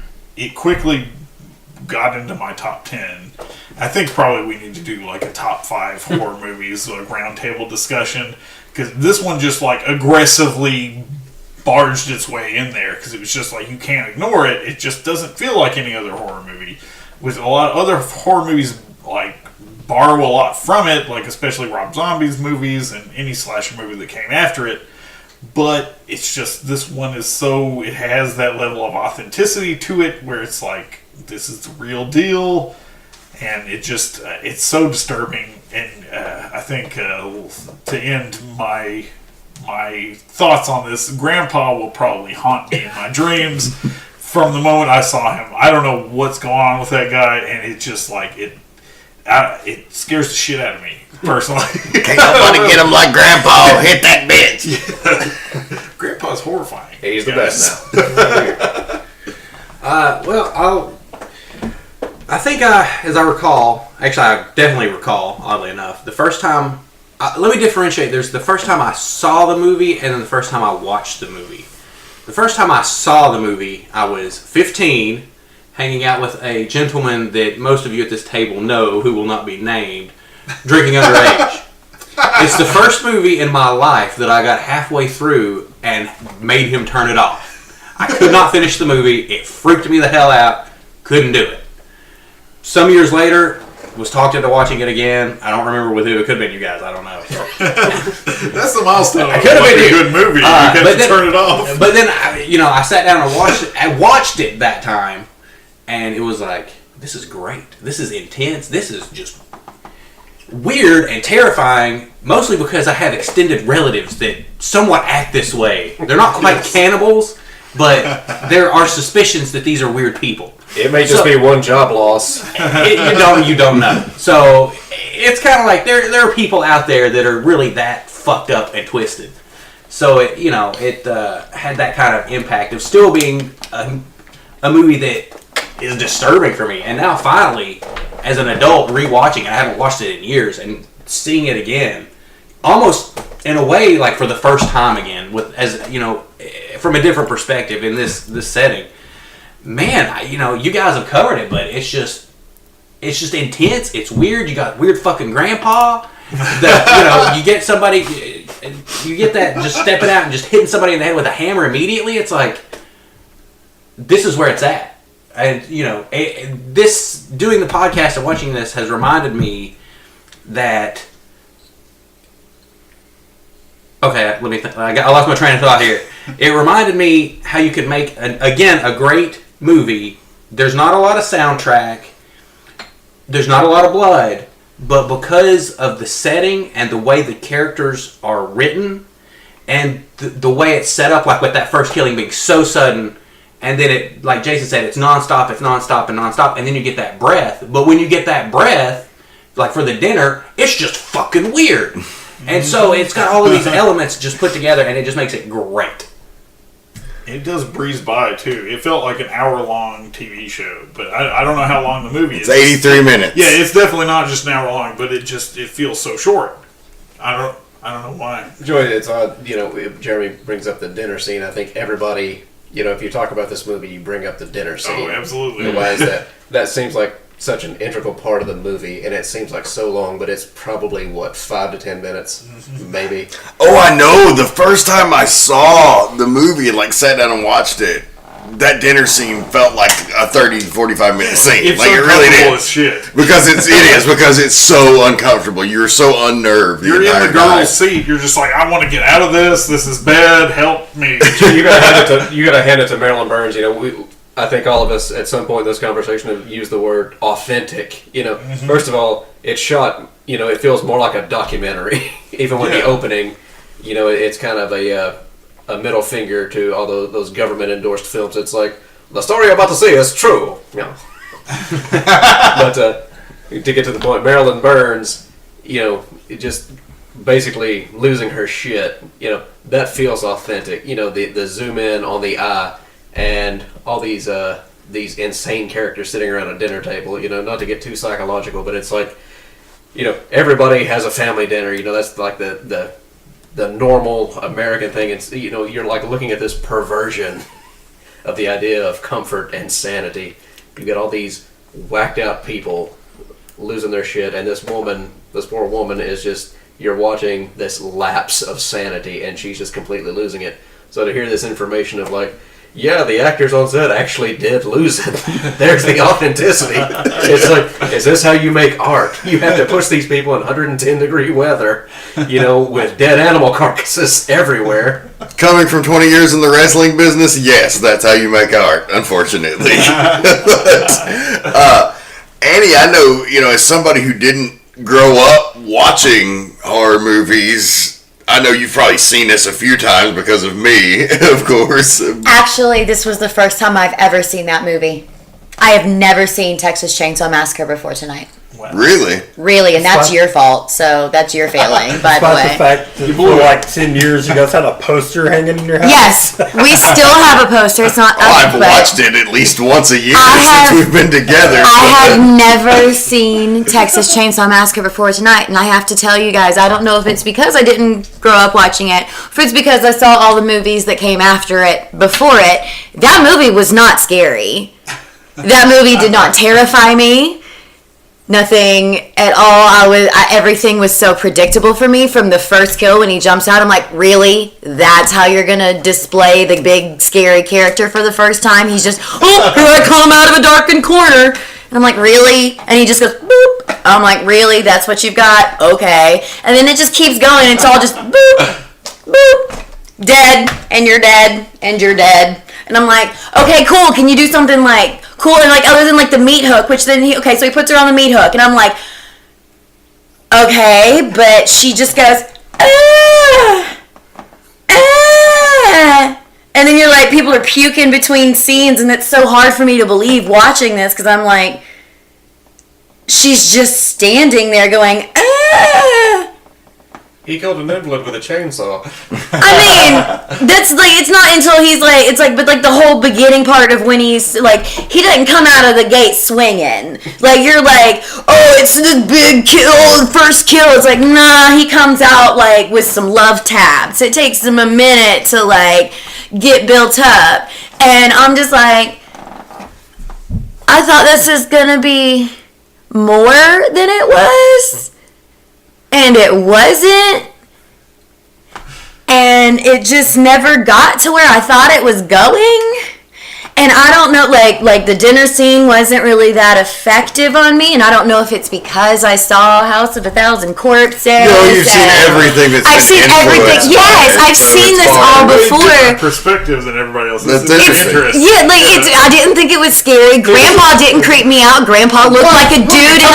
quickly got into my top 10. I think probably we need to do a top 5 horror movies, roundtable discussion, because this one just aggressively barged its way in there, because it was just you can't ignore it. It just doesn't feel like any other horror movie. With a lot of other horror movies borrow a lot from it, especially Rob Zombie's movies and any slasher movie that came after it. But it's just, this one is so, it has that level of authenticity to it where it's this is the real deal, and it's so disturbing. And I think to end my thoughts on this, Grandpa will probably haunt me in my dreams from the moment I saw him. I don't know what's going on with that guy, and it just it scares the shit out of me personally. Can't nobody get him like Grandpa. Hit that bitch. Grandpa's horrifying. Yeah, he's the best now. I think, as I recall, actually I definitely recall, oddly enough, the first time, let me differentiate, there's the first time I saw the movie and then the first time I watched the movie. The first time I saw the movie, I was 15, hanging out with a gentleman that most of you at this table know, who will not be named, drinking underage. It's the first movie in my life that I got halfway through and made him turn it off. I could not finish the movie. It freaked me the hell out. Couldn't do it. Some years later, was talked into watching it again. I don't remember with who. It could have been you guys. I don't know. That's the milestone. It could have been a good movie. You have to turn it off. But then, I sat down and watched it. I watched it that time, and it was like, this is great. This is intense. This is just weird and terrifying, mostly because I have extended relatives that somewhat act this way. They're not quite cannibals, but there are suspicions that these are weird people. It may just be one job loss. You don't know. So it's kind of like there are people out there that are really that fucked up and twisted. So it had that kind of impact of still being a movie that is disturbing for me. And now finally, as an adult rewatching it, I haven't watched it in years, and seeing it again, almost in a way like for the first time again, from a different perspective in this setting. Man, you guys have covered it, but it's just intense. It's weird. You got weird fucking grandpa. That you get somebody, you get that just stepping out and just hitting somebody in the head with a hammer immediately. It's like, this is where it's at. And this doing the podcast and watching this has reminded me that. Okay, let me think. I lost my train of thought here. It reminded me how you could make a great movie. There's not a lot of soundtrack. There's not a lot of blood, but because of the setting and the way the characters are written, and the way it's set up, like with that first killing being so sudden. And then it, like Jason said, it's nonstop, and then you get that breath. But when you get that breath, like for the dinner, it's just fucking weird. And so it's got all of these elements just put together, and it just makes it great. It does breeze by, too. It felt like an hour-long TV show, but I don't know how long the movie is. It's 83 minutes. Yeah, it's definitely not just an hour long, but it feels so short. I don't know why. Joy, it's odd, Jeremy brings up the dinner scene. I think everybody... if you talk about this movie, you bring up the dinner scene. Oh, absolutely. Why is that? That seems like such an integral part of the movie, and it seems like so long, but it's probably, 5 to 10 minutes, maybe. Oh, I know. The first time I saw the movie and, sat down and watched it, that dinner scene felt like a 30, 45-minute scene. It's it really did. As shit. Because because it's so uncomfortable. You're so unnerved. You're in the girl's seat. You're just like, I want to get out of this. This is bad. Help me. You gotta hand it to Marilyn Burns. I think all of us at some point in this conversation have used the word authentic. First of all, it's shot. It feels more like a documentary. Even with the opening, it's kind of a middle finger to all those government-endorsed films. It's like, the story you're about to see is true. But to get to the point, Marilyn Burns, just basically losing her shit, that feels authentic. The zoom in on the eye and all these insane characters sitting around a dinner table, not to get too psychological, but it's like, everybody has a family dinner. That's like the normal American thing. It's you're like looking at this perversion of the idea of comfort and sanity. You got all these whacked out people losing their shit, and this poor woman is just, you're watching this lapse of sanity, and she's just completely losing it. So to hear this information of the actors on set actually did lose it. There's the authenticity. It's like, is this how you make art? You have to push these people in 110-degree weather, with dead animal carcasses everywhere. Coming from 20 years in the wrestling business, yes, that's how you make art, unfortunately. Annie, I know, as somebody who didn't grow up watching horror movies, I know you've probably seen this a few times because of me, of course. Actually, this was the first time I've ever seen that movie. I have never seen Texas Chainsaw Massacre before tonight. Wow. Really? Really, and that's your fault, so that's your failing, by the way. Despite the fact that for 10 years you guys had a poster hanging in your house? Yes, we still have a poster. It's not up, I've watched it at least once a year since we've been together. I have never seen Texas Chainsaw Massacre before tonight, and I have to tell you guys, I don't know if it's because I didn't grow up watching it, or if it's because I saw all the movies that came after it, before it. That movie was not scary. That movie did not terrify me. Nothing at all. Everything was so predictable for me from the first kill when he jumps out. I'm like, really? That's how you're gonna display the big scary character for the first time? He's just, here I come out of a darkened corner. And I'm like, really? And he just goes, boop. I'm like, really? That's what you've got? Okay. And then it just keeps going. It's all just boop, boop, dead, and you're dead, and you're dead. And I'm like, okay, cool. Can you do something like cool and like other than like the meat hook? Which then so he puts her on the meat hook, and I'm like, okay, but she just goes, ah, ah. And then you're like, people are puking between scenes, and it's so hard for me to believe watching this because I'm like, she's just standing there going, ah. He killed an invalid with a chainsaw. I mean, that's like, it's not until he's like, it's like, but like the whole beginning part of when he's like, he doesn't come out of the gate swinging. Like, you're like, oh, it's the big kill, first kill. It's like, nah, he comes out like with some love taps. It takes him a minute to like get built up. And I'm just like, I thought this was gonna be more than it was. And it wasn't. And it just never got to where I thought it was going. And I don't know, like the dinner scene wasn't really that effective on me, and I don't know if it's because I saw House of a Thousand Corpses. You've seen everything that's I've seen everything. Yes, I've seen this all before. Different perspectives than everybody else. That's interesting. Yeah, like I didn't think it was scary. Grandpa didn't creep me out. Grandpa looked like a dude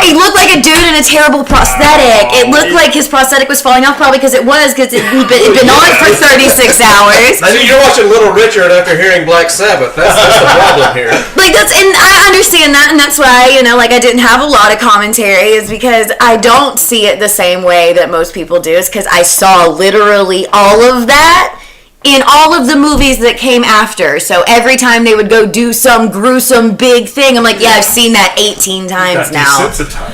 he looked like a dude in a terrible prosthetic. It looked like his prosthetic was falling off, probably because it'd been on for 36 hours. I mean, you're watching Little Richard after hearing Black Sabbath. That's the problem here. Like, and I understand that, and that's why, like, I didn't have a lot of commentary, is because I don't see it the same way that most people do. It's because I saw literally all of that in all of the movies that came after. So every time they would go do some gruesome big thing, I'm like, yeah, I've seen that 18 times now.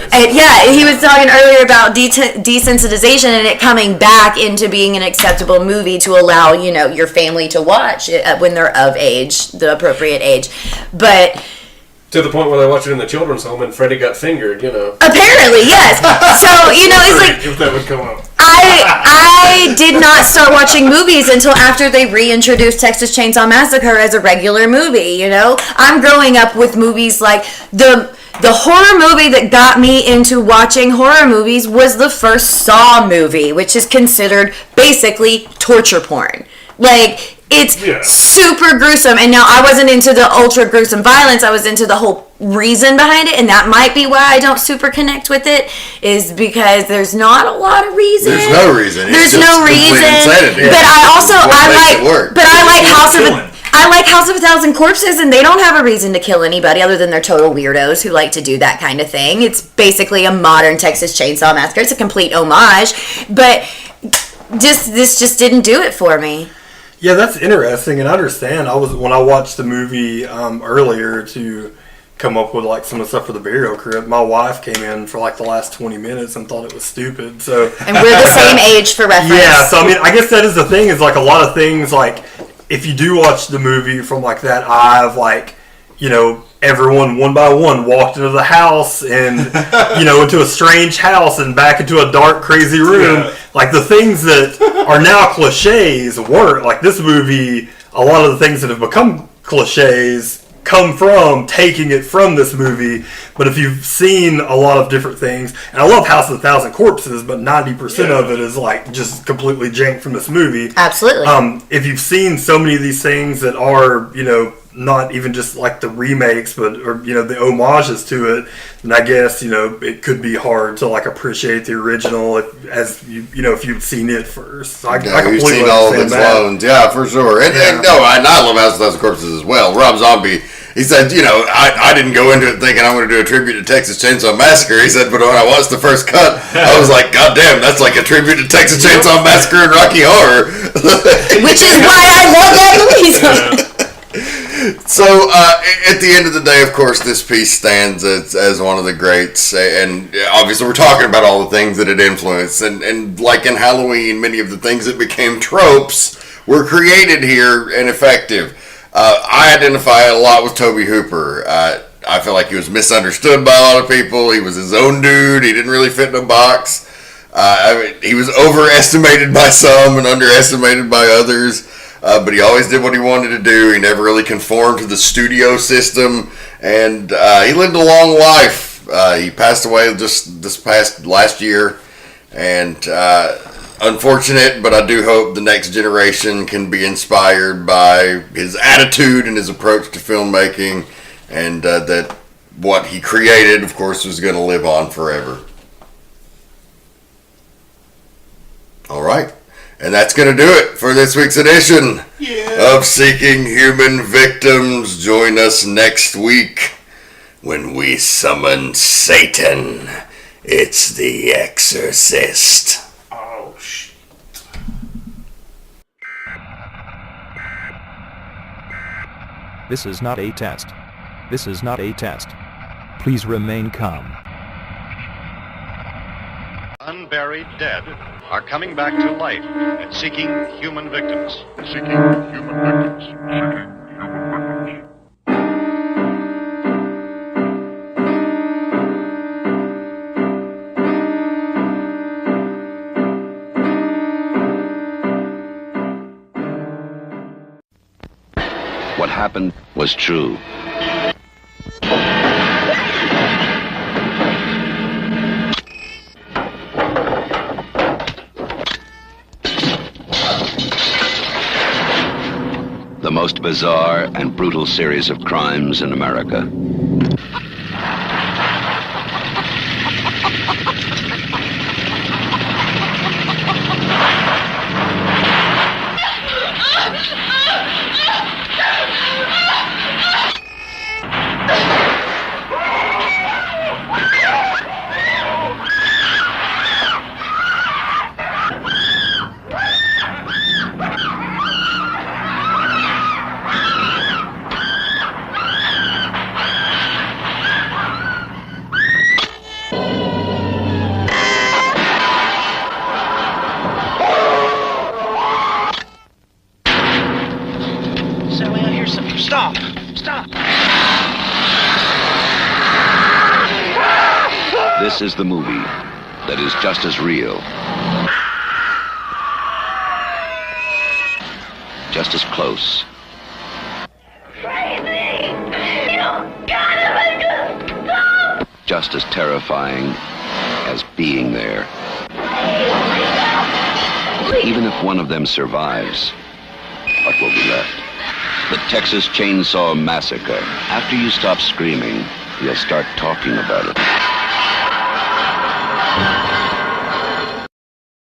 And yeah, he was talking earlier about desensitization and it coming back into being an acceptable movie to allow, your family to watch it when they're of age, the appropriate age. But to the point where they watched it in the children's home and Freddie got fingered, Apparently, yes. So, it's like, if that would come up. I did not start watching movies until after they reintroduced Texas Chainsaw Massacre as a regular movie, I'm growing up with movies like the horror movie that got me into watching horror movies was the first Saw movie, which is considered basically torture porn. Like, it's super gruesome, and now I wasn't into the ultra gruesome violence, I was into the whole reason behind it, and that might be why I don't super connect with it, is because there's not a lot of reason. There's no reason. There's no reason. Insanity. But I like House of a Thousand Corpses, and they don't have a reason to kill anybody other than they're total weirdos who like to do that kind of thing. It's basically a modern Texas Chainsaw Massacre. It's a complete homage, but this just didn't do it for me. Yeah, that's interesting, and I understand. When I watched the movie earlier to come up with like some of the stuff for the burial crypt, my wife came in for like the last 20 minutes and thought it was stupid. So, and we're the same age for reference. Yeah, so I mean, I guess that is the thing, is like a lot of things, like if you do watch the movie from like that eye of like, everyone one by one walked into the house and, into a strange house and back into a dark, crazy room. Yeah. Like, the things that are now cliches weren't. Like, this movie, a lot of the things that have become cliches come from taking it from this movie. But if you've seen a lot of different things, and I love House of a Thousand Corpses, but 90% of it is like just completely janked from this movie. Absolutely. If you've seen so many of these things that are, not even just like the remakes, but the homages to it, then I guess it could be hard to like appreciate the original if you've seen it first. So I completely you've seen all of its loans, yeah, for sure. And I love House of a Thousand Corpses as well. Rob Zombie, he said, I didn't go into it thinking I'm going to do a tribute to Texas Chainsaw Massacre. He said, but when I watched the first cut, I was like, God damn, that's like a tribute to Texas Chainsaw Massacre and Rocky Horror. Which is why I love that movie. So, at the end of the day, of course, this piece stands as one of the greats, and obviously we're talking about all the things that it influenced, and like in Halloween, many of the things that became tropes were created here and effective. I identify a lot with Tobe Hooper. I feel like he was misunderstood by a lot of people. He was his own dude. He didn't really fit in a box. He was overestimated by some and underestimated by others. But he always did what he wanted to do. He never really conformed to the studio system, and he lived a long life. He passed away just last year, and unfortunate, but I do hope the next generation can be inspired by his attitude and his approach to filmmaking, and that what he created, of course, was going to live on forever. All right. And that's going to do it for this week's edition of Seeking Human Victims. Join us next week when we summon Satan. It's the Exorcist. Oh, shit. This is not a test. This is not a test. Please remain calm. Unburied dead are coming back to life and seeking human victims. Seeking human victims. Seeking human victims. What happened was true. The most bizarre and brutal series of crimes in America. This is the movie that is just as real, just as close, just as terrifying as being there. Even if one of them survives, what will be left? The Texas Chainsaw Massacre. After you stop screaming, you'll start talking about it.